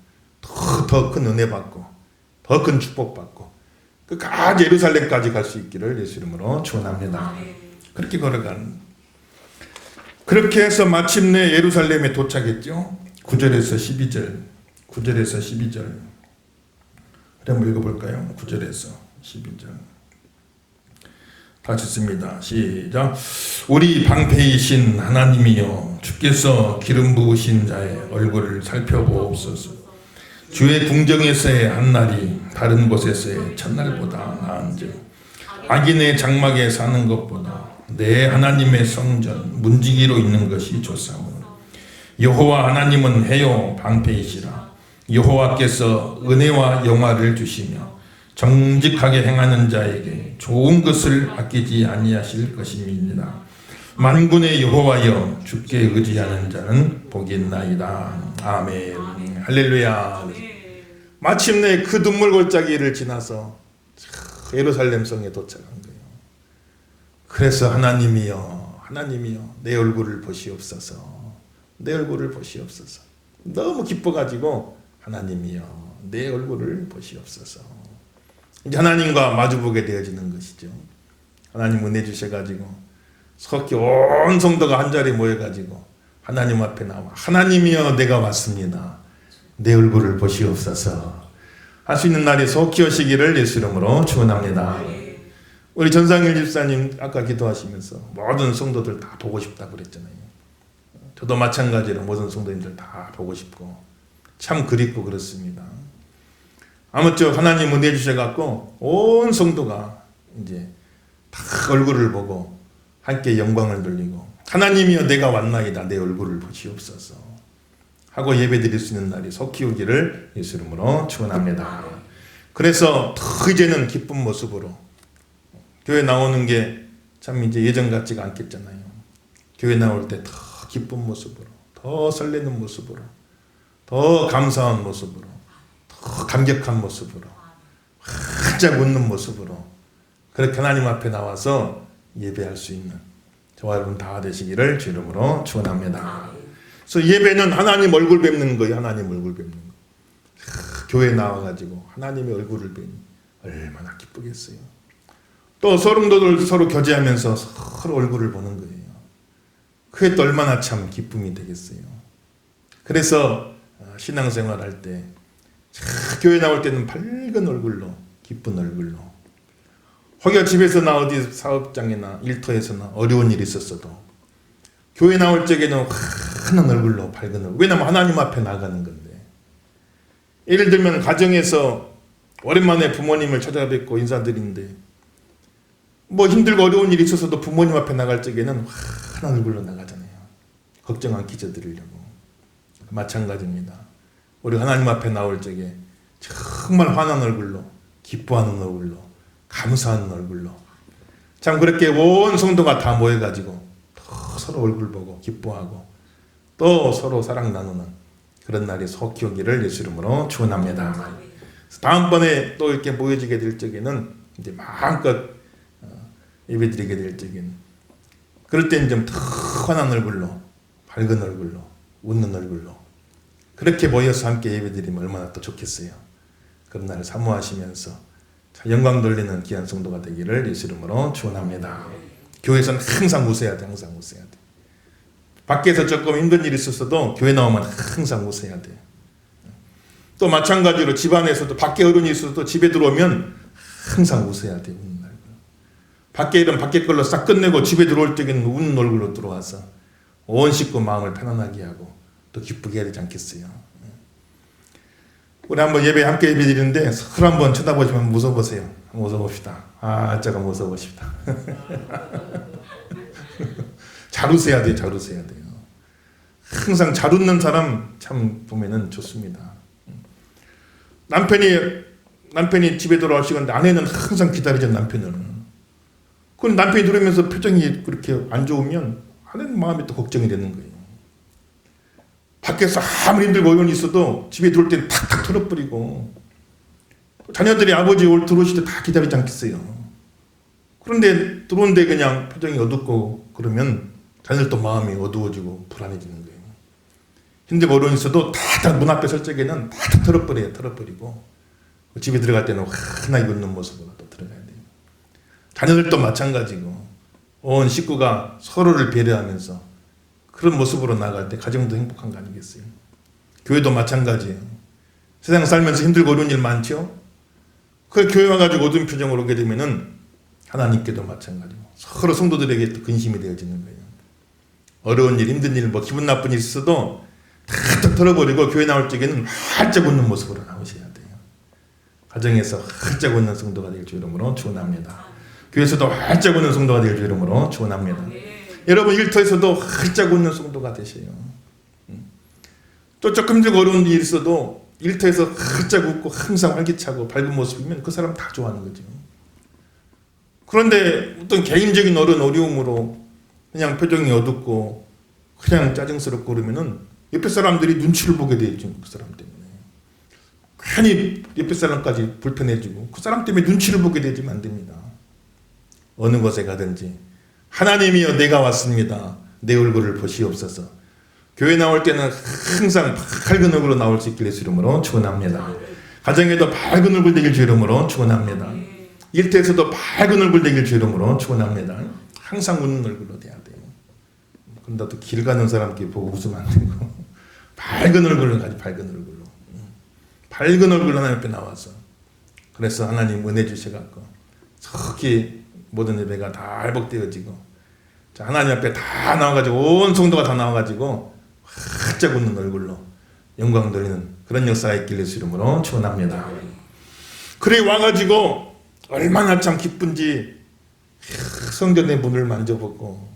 더 큰 은혜 받고 더 큰 축복 받고 끝까지 예루살렘까지 갈 수 있기를 예수 이름으로 축원합니다. 그렇게 걸어가는 그렇게 해서 마침내 예루살렘에 도착했죠. 9절에서 12절 한번 읽어볼까요? 9절에서 12절 다시 씁니다. 시작. 우리 방패이신 하나님이여 주께서 기름 부으신 자의 얼굴을 살펴보옵소서. 주의 궁정에서의 한날이 다른 곳에서의 첫날보다 나은즉 악인의 장막에 사는 것보다 내 하나님의 성전 문지기로 있는 것이 좋사오니 여호와 하나님은 해요 방패이시라. 여호와께서 은혜와 영화를 주시며 정직하게 행하는 자에게 좋은 것을 아끼지 아니하실 것입니다. 만군의 여호와여 주께 의지하는 자는 복이 있나이다. 아멘. 할렐루야. 마침내 그 눈물골짜기를 지나서 예루살렘 성에 도착한 거예요. 그래서 하나님이여 내 얼굴을 보시옵소서. 내 얼굴을 보시옵소서. 너무 기뻐가지고 하나님이여 내 얼굴을 보시옵소서. 이제 하나님과 마주보게 되어지는 것이죠. 하나님 은혜 주셔가지고 석기 온 성도가 한자리에 모여가지고 하나님 앞에 나와 하나님이여 내가 왔습니다. 내 얼굴을 보시옵소서 할 수 있는 날이 속히 오시기를 예수 이름으로 축원합니다. 우리 전상일 집사님 아까 기도하시면서 모든 성도들 다 보고 싶다고 그랬잖아요. 저도 마찬가지로 모든 성도님들 다 보고 싶고 참 그립고 그렇습니다. 아무쪼록 하나님 은혜 주셔갖고 온 성도가 이제 다 얼굴을 보고 함께 영광을 돌리고 하나님이여 내가 왔나이다 내 얼굴을 보시옵소서 하고 예배드릴 수 있는 날이 속히 오기를 예수 이름으로 축원합니다. 그래서 더 이제는 기쁜 모습으로 교회 나오는 게 참 이제 예전 같지가 않겠잖아요. 교회 나올 때 더 기쁜 모습으로, 더 설레는 모습으로, 더 감사한 모습으로, 더 감격한 모습으로, 활짝 웃는 모습으로 그렇게 하나님 앞에 나와서 예배할 수 있는 저와 여러분 다 되시기를 주 이름으로 축원합니다. 그래서 예배는 하나님 얼굴 뵙는 거예요. 하나님 얼굴 뵙는 거. 교회 나와가지고 하나님의 얼굴을 뵈니 얼마나 기쁘겠어요. 또 성도들 서로 교제하면서 서로 얼굴을 보는 거예요. 그게 또 얼마나 참 기쁨이 되겠어요. 그래서 신앙생활 할 때 교회 나올 때는 밝은 얼굴로 기쁜 얼굴로 혹여 집에서나 어디 사업장이나 일터에서나 어려운 일이 있었어도 교회 나올 적에는 환한 얼굴로 밝은 얼굴. 왜냐하면 하나님 앞에 나가는 건데. 예를 들면 가정에서 오랜만에 부모님을 찾아뵙고 인사드리는데 뭐 힘들고 어려운 일이 있어서도 부모님 앞에 나갈 적에는 환한 얼굴로 나가잖아요. 걱정 안 끼쳐드리려고. 마찬가지입니다. 우리 하나님 앞에 나올 적에 정말 환한 얼굴로 기뻐하는 얼굴로 감사하는 얼굴로 참 그렇게 온 성도가 다 모여가지고 더 서로 얼굴 보고 기뻐하고 또 서로 사랑 나누는 그런 날이 속히 오기를 예수 이름으로 축원합니다. 다음번에 또 이렇게 모여지게 될 적에는 이제 마음껏 예배드리게 될 적에는 그럴 때는 좀 더 환한 얼굴로 밝은 얼굴로 웃는 얼굴로 그렇게 모여서 함께 예배드리면 얼마나 또 좋겠어요. 그런 날을 사모하시면서 영광 돌리는 귀한 성도가 되기를 예수 이름으로 축원합니다. 교회에서는 항상 웃어야 돼. 항상 웃어야 돼. 밖에서 조금 힘든 일이 있었어도 교회 나오면 항상 웃어야 돼. 또 마찬가지로 집안에서도 밖에 어른이 있어도 집에 들어오면 항상 웃어야 돼. 웃는 얼굴. 밖에 일은 밖에 걸로 싹 끝내고 집에 들어올 때는 웃는 얼굴로 들어와서 온 식구 마음을 편안하게 하고 또 기쁘게 해야 되지 않겠어요. 우리 한번 예배 함께 예배 드리는데 서로 한번 쳐다보시면 웃어보세요. 웃어봅시다. 아, 제가 웃어봅시다. 잘 웃어야 돼요. 잘 웃어야 돼요. 항상 잘 웃는 사람 참 보면은 좋습니다. 남편이 집에 돌아올 시간인데 아내는 항상 기다리죠. 남편을. 그럼 남편이 들으면서 표정이 그렇게 안 좋으면 아내는 마음이 또 걱정이 되는 거예요. 밖에서 아무리 힘들고 어려움이 있어도 집에 들어올 때 탁탁 털어버리고 자녀들이 아버지 들어오실 때 다 기다리지 않겠어요. 그런데 들어온데 그냥 표정이 어둡고 그러면 자녀들도 마음이 어두워지고 불안해지는 거예요. 힘들고 어려움이 있어도 탁탁 문 앞에 설 적에는 탁탁 털어버리고 집에 들어갈 때는 환하게 웃는 모습으로 또 들어가야 돼요. 자녀들도 마찬가지고 온 식구가 서로를 배려하면서 그런 모습으로 나갈 때 가정도 행복한 거 아니겠어요? 교회도 마찬가지예요. 세상 살면서 힘들고 어려운 일 많죠? 그 교회 와가지고 어두운 표정으로 오게 되면은 하나님께도 마찬가지고 서로 성도들에게 또 근심이 되어지는 거예요. 어려운 일, 힘든 일, 뭐 기분 나쁜 일 있어도 다 털어버리고 교회 나올 적에는 활짝 웃는 모습으로 나오셔야 돼요. 가정에서 활짝 웃는 성도가 될 주 이름으로 축원합니다. 교회에서도 활짝 웃는 성도가 될 주 이름으로 축원합니다. 여러분 일터에서도 활짝 웃는 성도가 되세요. 또 조금 더 어려운 일이 있어도 일터에서 활짝 웃고 항상 활기차고 밝은 모습이면 그 사람 다 좋아하는 거죠. 그런데 어떤 개인적인 어려움으로 그냥 표정이 어둡고 그냥 짜증스럽고 그러면은 옆에 사람들이 눈치를 보게 되죠. 그 사람 때문에. 괜히 옆에 사람까지 불편해지고 그 사람 때문에 눈치를 보게 되지면 안 됩니다. 어느 곳에 가든지 하나님이여 내가 왔습니다. 내 얼굴을 보시옵소서. 교회 나올 때는 항상 밝은 얼굴로 나올 수 있길 예수 이름으로 축원합니다. 가정에도 밝은 얼굴 되길 주 이름으로 축원합니다. 일터에서도 밝은 얼굴 되길 주 이름으로 축원합니다. 항상 웃는 얼굴로 돼야 돼요. 그런데 또 길 가는 사람께 보고 웃으면 안 되고 밝은 얼굴로 가지. 밝은 얼굴로. 밝은 얼굴로 하나님 앞에 나와서, 그래서 하나님 은혜 주셔갖고 특히 모든 예배가 다 회복되어지고, 자, 하나님 앞에 다 나와가지고 온 성도가 다 나와가지고 활짝 웃는 얼굴로 영광 돌리는 그런 역사가 있길 예수 이름으로 축원합니다. 그래 와가지고 얼마나 참 기쁜지 성전의 문을 만져보고,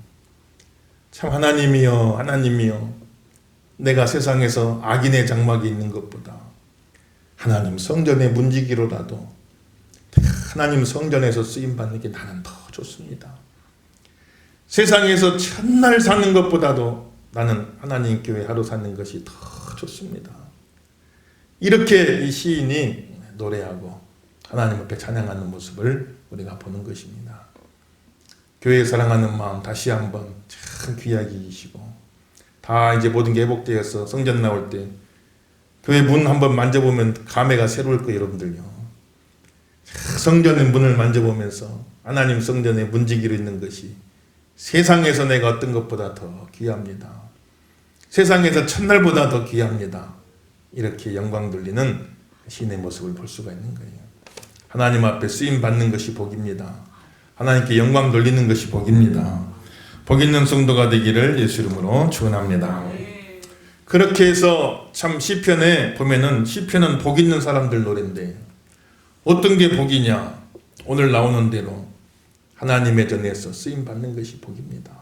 참 하나님이여 하나님이여, 내가 세상에서 악인의 장막에 있는 것보다 하나님 성전의 문지기로라도 하나님 성전에서 쓰임받는 게 나는 더 좋습니다. 세상에서 첫날 사는 것보다도 나는 하나님 교회 하루 사는 것이 더 좋습니다. 이렇게 이 시인이 노래하고 하나님 앞에 찬양하는 모습을 우리가 보는 것입니다. 교회 사랑하는 마음 다시 한번 참 귀하게 이시고, 다 이제 모든 게 회복되어서 성전 나올 때 교회 문 한번 만져보면 감회가 새로울 거예요, 여러분들요. 성전의 문을 만져보면서 하나님 성전의 문지기로 있는 것이 세상에서 내가 어떤 것보다 더 귀합니다. 세상에서 첫날보다 더 귀합니다. 이렇게 영광 돌리는 신의 모습을 볼 수가 있는 거예요. 하나님 앞에 쓰임 받는 것이 복입니다. 하나님께 영광 돌리는 것이 복입니다. 복 있는 성도가 되기를 예수 이름으로 축원합니다. 그렇게 해서 참 시편에 보면은, 시편은 복 있는 사람들 노래인데 어떤 게 복이냐? 오늘 나오는 대로 하나님의 전에서 쓰임 받는 것이 복입니다.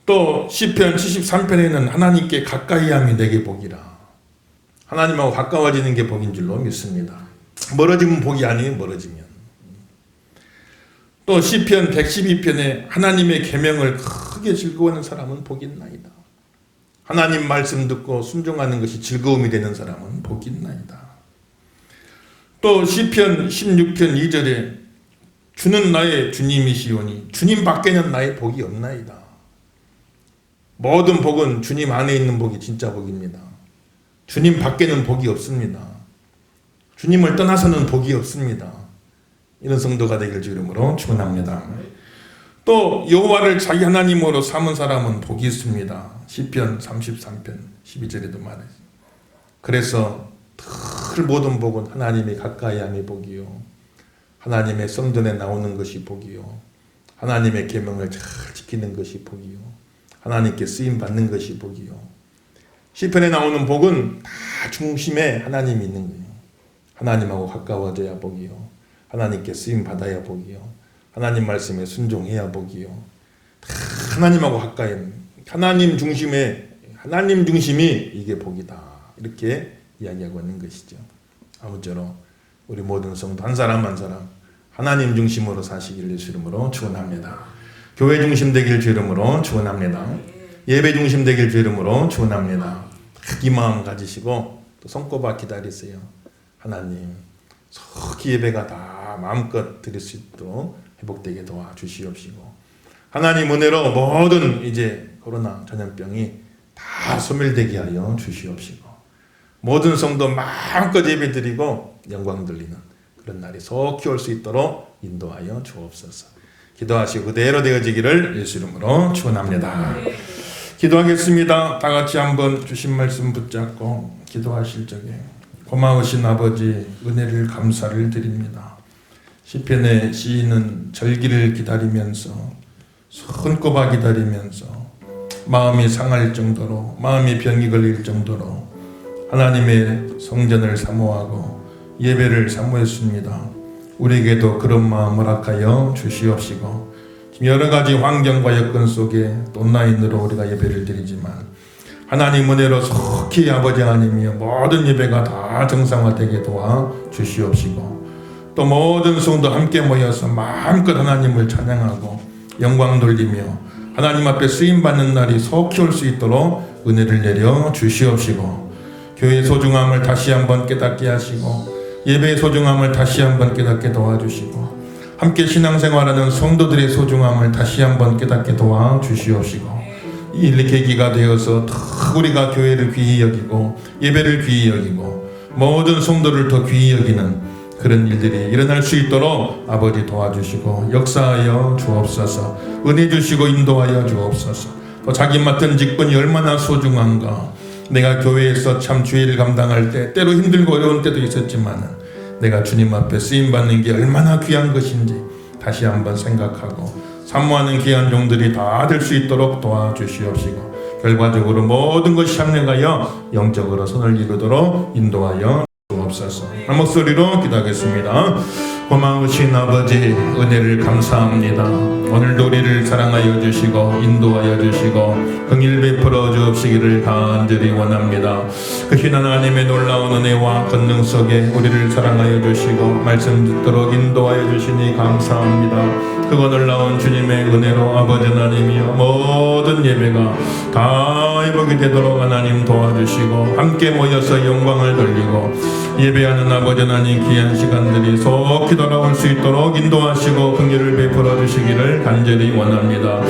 또 시편 73편에는 하나님께 가까이함이 내게 복이라, 하나님하고 가까워지는 게 복인 줄로 믿습니다. 멀어지면 복이 아니에요. 멀어지면. 또 시편 112편에 하나님의 계명을 크게 즐거워하는 사람은 복이 있나이다. 하나님 말씀 듣고 순종하는 것이 즐거움이 되는 사람은 복이 있나이다. 또 시편 16편 2절에 주는 나의 주님이시오니 주님 밖에는 나의 복이 없나이다. 모든 복은 주님 안에 있는 복이 진짜 복입니다. 주님 밖에는 복이 없습니다. 주님을 떠나서는 복이 없습니다. 이런 성도가 되길 주 이름으로 축원합니다. 또 여호와를 자기 하나님으로 삼은 사람은 복이 있습니다. 시편 33편 12절에도 말해요. 그래서 늘 모든 복은 하나님이 가까이함이 복이요, 하나님의 성전에 나오는 것이 복이요, 하나님의 계명을 잘 지키는 것이 복이요, 하나님께 쓰임 받는 것이 복이요. 시편에 나오는 복은 다 중심에 하나님이 있는 거예요. 하나님하고 가까워져야 복이요, 하나님께 쓰임 받아야 복이요, 하나님 말씀에 순종해야 복이요. 다 하나님하고 가까이, 하나님 중심이 이게 복이다. 이렇게 이야기하고 있는 것이죠. 아무쪼록 우리 모든 성도 한 사람 한 사람 하나님 중심으로 사시길 예수 이름으로 축원합니다. 교회 중심 되길 주 이름으로 축원합니다. 예배 중심 되길 주 이름으로 축원합니다. 이 마음 가지시고 또 손꼽아 기다리세요. 하나님 속히 예배가 다 마음껏 드릴 수 있도록 회복되게 도와주시옵시고, 하나님 은혜로 모든 이제 코로나 전염병이 다 소멸되게 하여 주시옵시고, 모든 성도 마음껏 예배드리고 영광 돌리는 그런 날이 속히 올 수 있도록 인도하여 주옵소서. 기도하시고 그대로 되어지기를 예수 이름으로 축원합니다. 기도하겠습니다. 다 같이 한번 주신 말씀 붙잡고 기도하실 적에 고마우신 아버지 은혜를 감사를 드립니다. 시편의 시인은 절기를 기다리면서 손꼽아 기다리면서 마음이 상할 정도로, 마음이 병이 걸릴 정도로 하나님의 성전을 사모하고 예배를 사모했습니다. 우리에게도 그런 마음 허락하여 주시옵시고, 여러 가지 환경과 여건 속에 온라인으로 우리가 예배를 드리지만 하나님 은혜로 속히 아버지 하나님이여 모든 예배가 다 정상화되게 도와주시옵시고, 또 모든 성도 함께 모여서 마음껏 하나님을 찬양하고 영광 돌리며 하나님 앞에 쓰임받는 날이 속히 올 수 있도록 은혜를 내려 주시옵시고, 교회의 소중함을 다시 한번 깨닫게 하시고 예배의 소중함을 다시 한번 깨닫게 도와주시고, 함께 신앙생활하는 성도들의 소중함을 다시 한번 깨닫게 도와주시옵시고, 이 계기가 되어서 더 우리가 교회를 귀히 여기고 예배를 귀히 여기고 모든 성도를 더 귀히 여기는 그런 일들이 일어날 수 있도록 아버지 도와주시고 역사하여 주옵소서. 은혜 주시고 인도하여 주옵소서. 또 자기 맡은 직분이 얼마나 소중한가. 내가 교회에서 참 주일을 감당할 때 때로 힘들고 어려운 때도 있었지만 내가 주님 앞에 쓰임받는 게 얼마나 귀한 것인지 다시 한번 생각하고 사모하는 귀한 종들이 다 될 수 있도록 도와주시옵시고 결과적으로 모든 것이 합력하여 영적으로 선을 이루도록 인도하여 주옵소서. 한 목소리로 기도하겠습니다. 고마우신 아버지 은혜를 감사합니다. 오늘도 우리를 사랑하여 주시고 인도하여 주시고 긍휼 베풀어 주옵시기를 간절히 원합니다. 크신 하나님의 놀라운 은혜와 권능 속에 우리를 사랑하여 주시고 말씀 듣도록 인도하여 주시니 감사합니다. 크고 놀라운 주님의 은혜로 아버지 하나님이여 모든 예배가 다 회복이 되도록 하나님 도와주시고 함께 모여서 영광을 돌리고 예배하는 아버지 하나님 귀한 시간들이 속히 돌아올 수 있도록 인도하시고 긍휼을 베풀어 주시기를 간절히 원합니다.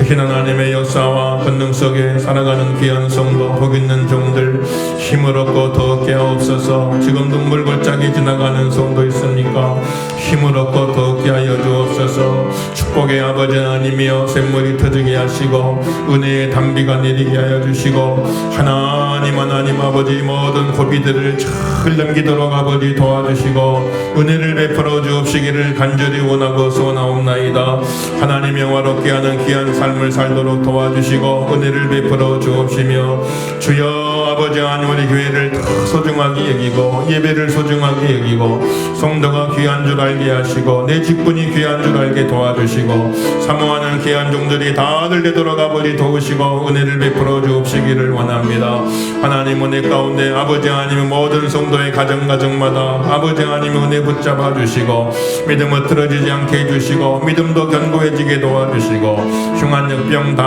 신 하나님의 역사와 권능 속에 살아가는 귀한 성도 복 있는 종들 힘을 얻고 더 깨하옵소서. 지금 눈물 골짜기 지나가는 성도 있습니까? 힘을 얻고 더 깨하여 주옵소서. 축복의 아버지 하나님이여 샘물이 터지게 하시고 은혜의 단비가 내리게 하여 주시고 하나님 아버지 모든 고비들을 잘 넘기도록 아버지 도와주시고 은혜를 베풀어 주옵시기를 간절히 원하고 소원하옵나이다. 하나님 영화롭게 하는 귀한 삶을 살도록 도와주시고 은혜를 베풀어 주옵시며 주여 아버지 하나님 우리 교회를 더 소중하게 여기고 예배를 소중하게 여기고 성도가 귀한 줄 알게 하시고 내 직분이 귀한 줄 알게 도와주시고 사모하는 귀한 종들이 다들 되도록 아버지 도우시고 은혜를 베풀어 주옵시기를 원합니다. 하나님 은혜 가운데 아버지 하나님 모든 성도의 가정마다 아버지 하나님 은혜 붙잡아 주시고 믿음을 틀어지지 않게 해주시고 믿음도 견고해지게 도와주시고 흉한 역병 다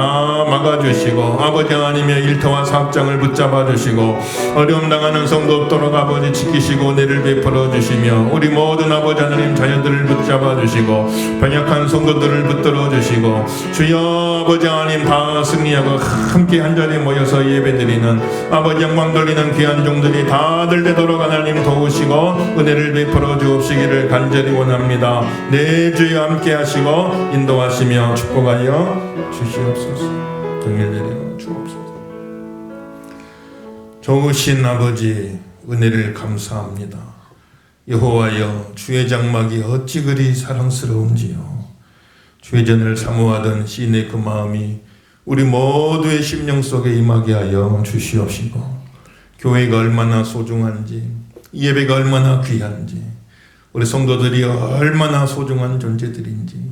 막아주시고 아버지 하나님의 일터와 사업장을 붙잡아 주시고 어려움 당하는 성도 없도록 아버지 지키시고 은혜를 베풀어 주시며 우리 모든 아버지 하나님 자녀들을 붙잡아 주시고 병약한 성도들을 붙들어 주시고 주여 아버지 하나님 다 승리하고 함께 한자리에 모여서 예배드리는 아버지 영광 돌리는 귀한 종들이 다들 되도록 하나님 도우시고 은혜를 베풀어 주옵시기를 간절히 원합니다. 내 주여 함께 하시고 인도하시며 축복하여 주시옵소서. 긍휼 내려 주옵소서. 좋으신 아버지 은혜를 감사합니다. 여호와여 주의 장막이 어찌 그리 사랑스러운지요. 주의 전을 사모하던 시인의 그 마음이 우리 모두의 심령 속에 임하게 하여 주시옵시고 교회가 얼마나 소중한지 예배가 얼마나 귀한지 우리 성도들이 얼마나 소중한 존재들인지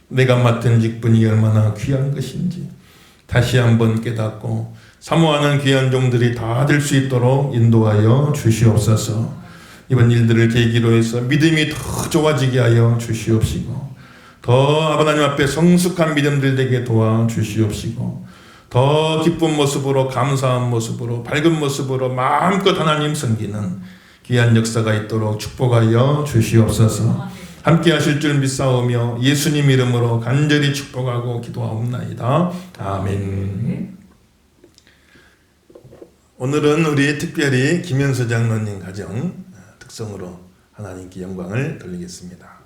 내가 맡은 직분이 얼마나 귀한 것인지 다시 한번 깨닫고 사모하는 귀한 종들이 다 될 수 있도록 인도하여 주시옵소서. 이번 일들을 계기로 해서 믿음이 더 좋아지게 하여 주시옵시고 더 하나님 앞에 성숙한 믿음들 되게 도와주시옵시고 더 기쁜 모습으로 감사한 모습으로 밝은 모습으로 마음껏 하나님 섬기는 귀한 역사가 있도록 축복하여 주시옵소서. 함께 하실 줄 믿사오며 예수님 이름으로 간절히 축복하고 기도하옵나이다. 아멘. 오늘은 우리 특별히 김현수 장로님 가정 특성으로 하나님께 영광을 돌리겠습니다.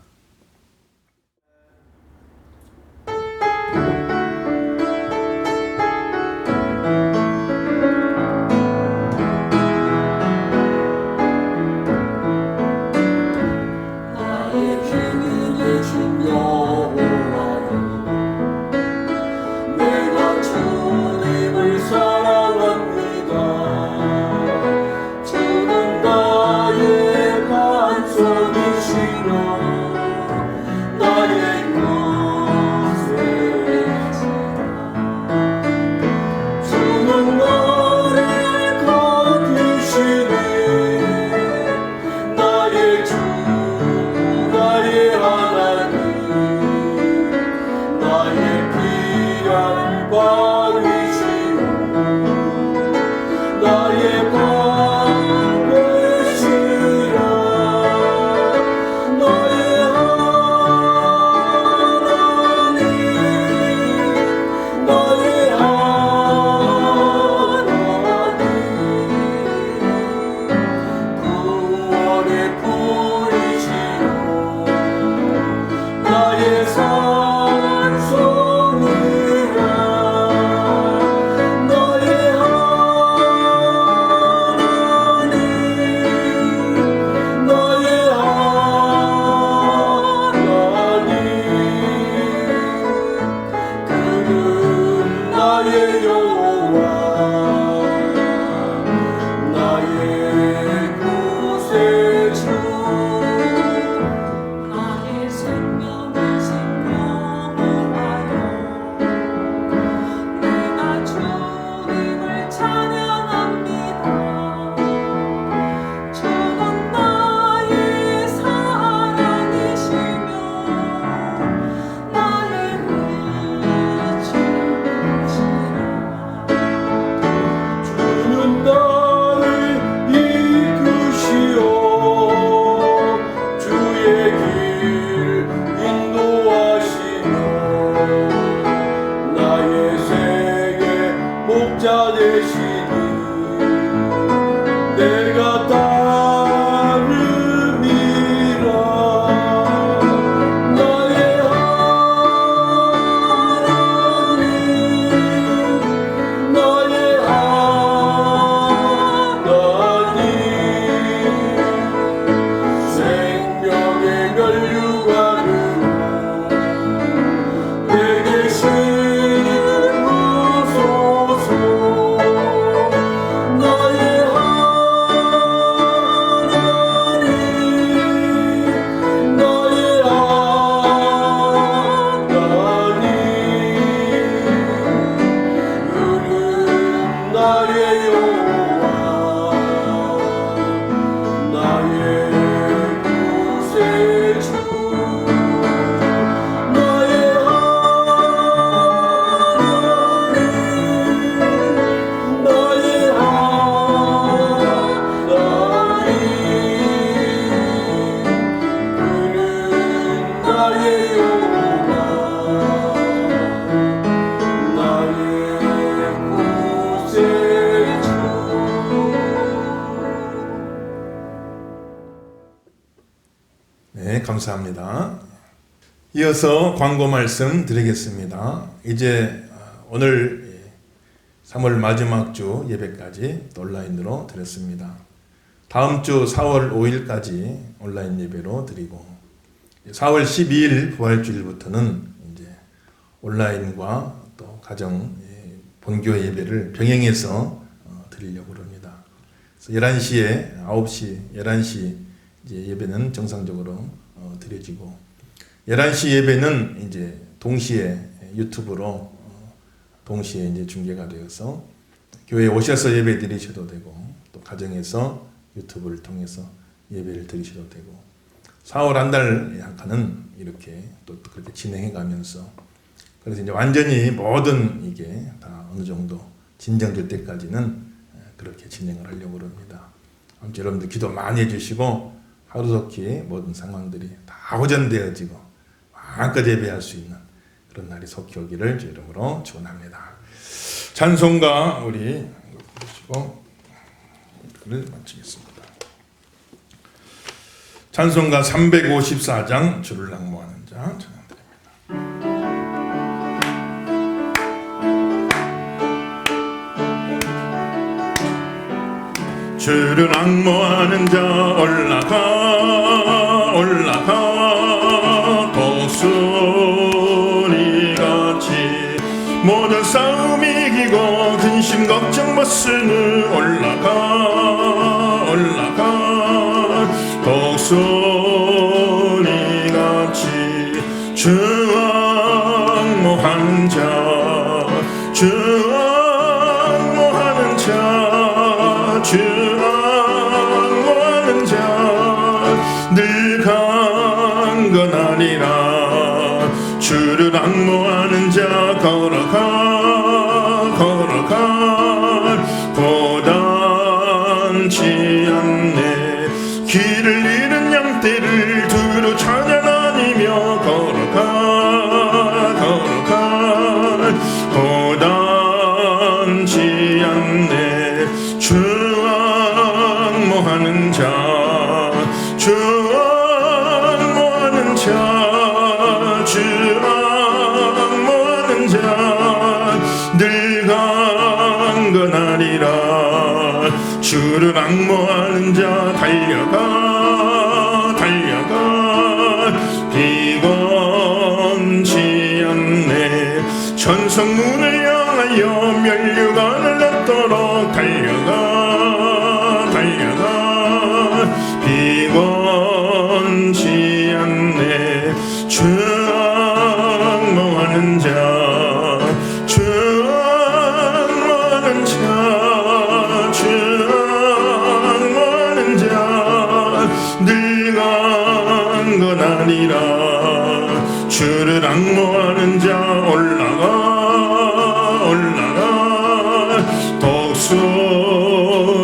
주는 나의 반석이시라 면류관으로 내게 심으소서. 나의 하나님, 나의 하나님, 그는 나의 여호와, 나의 구세주, 나의 하나님, 나의 하나님, 그는 나의 여호와, 나의 구세주. 네, 감사합니다. 이어서 광고 말씀 드리겠습니다. 이제 오늘 3월 마지막 주 예배까지 온라인으로 드렸습니다. 다음 주 4월 5일까지 온라인 예배로 드리고 4월 12일 부활주일부터는 이제 온라인과 또 가정 본교회 예배를 병행해서 드리려고 합니다. 그래서 11시에 9시, 11시 이제 예배는 정상적으로 드려지고 11시 예배는 이제 동시에 유튜브로 동시에 이제 중계가 되어서 교회에 오셔서 예배 드리셔도 되고 또 가정에서 유튜브를 통해서 예배를 드리셔도 되고 4월 한 달 약간은 이렇게 또 그렇게 진행해 가면서 그래서 이제 완전히 모든 이게 다 어느 정도 진정될 때까지는 그렇게 진행을 하려고 합니다. 아무튼 여러분들 기도 많이 해주시고 하루속히 모든 상황들이 다 호전되어지고 마음껏 예배할 수 있는 그런 날이 속히 오기를 주 이름으로 축원합니다. 찬송가 우리 부르시고 를 마치겠습니다. 찬송가 354장 주를 낭모하는 자 찬양드립니다. 주를 앙모하는 자 올라가 올라가 독수리같이 모든 싸움 이기고 근심 걱정 벗으니 올라가 올라가 독수리같이 주 앙모하는 자 주 앙모하는 자 주 앙모하는 자 늘 강건하리라. 주를 앙모하는 자 걸어가 걸어가 고단치 않네. 길을 잃은 양떼를 두루 찾아다니며 걸어가 걸어가 고단치 않네. 주 앙모하는 자 주 앙모하는 자 주 앙모하는 자 늘 강건하리라. 주를 앙모하는 자 달려가 달려가 비건치 않네. 천성문을 향하여 면류관을 얻도록 달려가 달려가 비건치 않네. 주 앙모하는 자 주 앙모하는 자 주 앙모하는 자 늘 강건하리라. 주를 앙모하는 자 올라가 올라가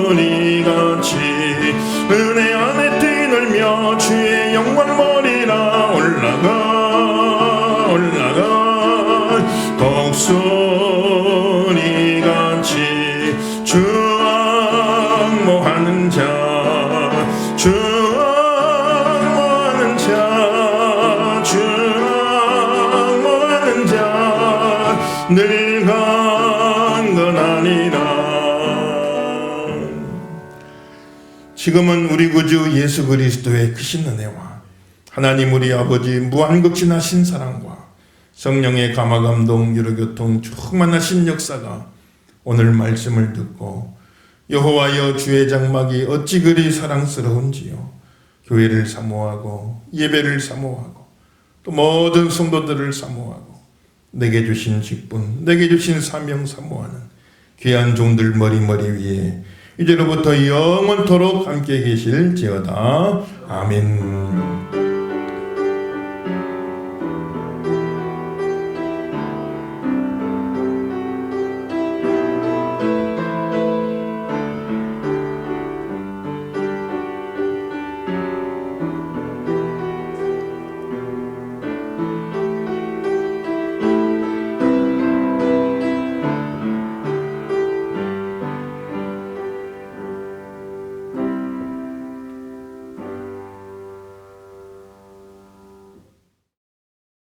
독수리같이 은혜 안에 뛰놀며 주의 영광 보리라. 올라가 올라가 독수리같이 주 앙모하는 자 주 앙모하는 자 주 앙모하는 자 늘 강건하리라. 지금은 우리 구주 예수 그리스도의 크신 은혜와 하나님 우리 아버지 무한극진하신 사랑과 성령의 감화감동 유로교통 충만하신 역사가 오늘 말씀을 듣고 여호와여 주의 장막이 어찌 그리 사랑스러운지요. 교회를 사모하고 예배를 사모하고 또 모든 성도들을 사모하고 내게 주신 직분, 내게 주신 사명 사모하는 귀한 종들 머리 위에 이제로부터 영원토록 함께 계실지어다. 아멘.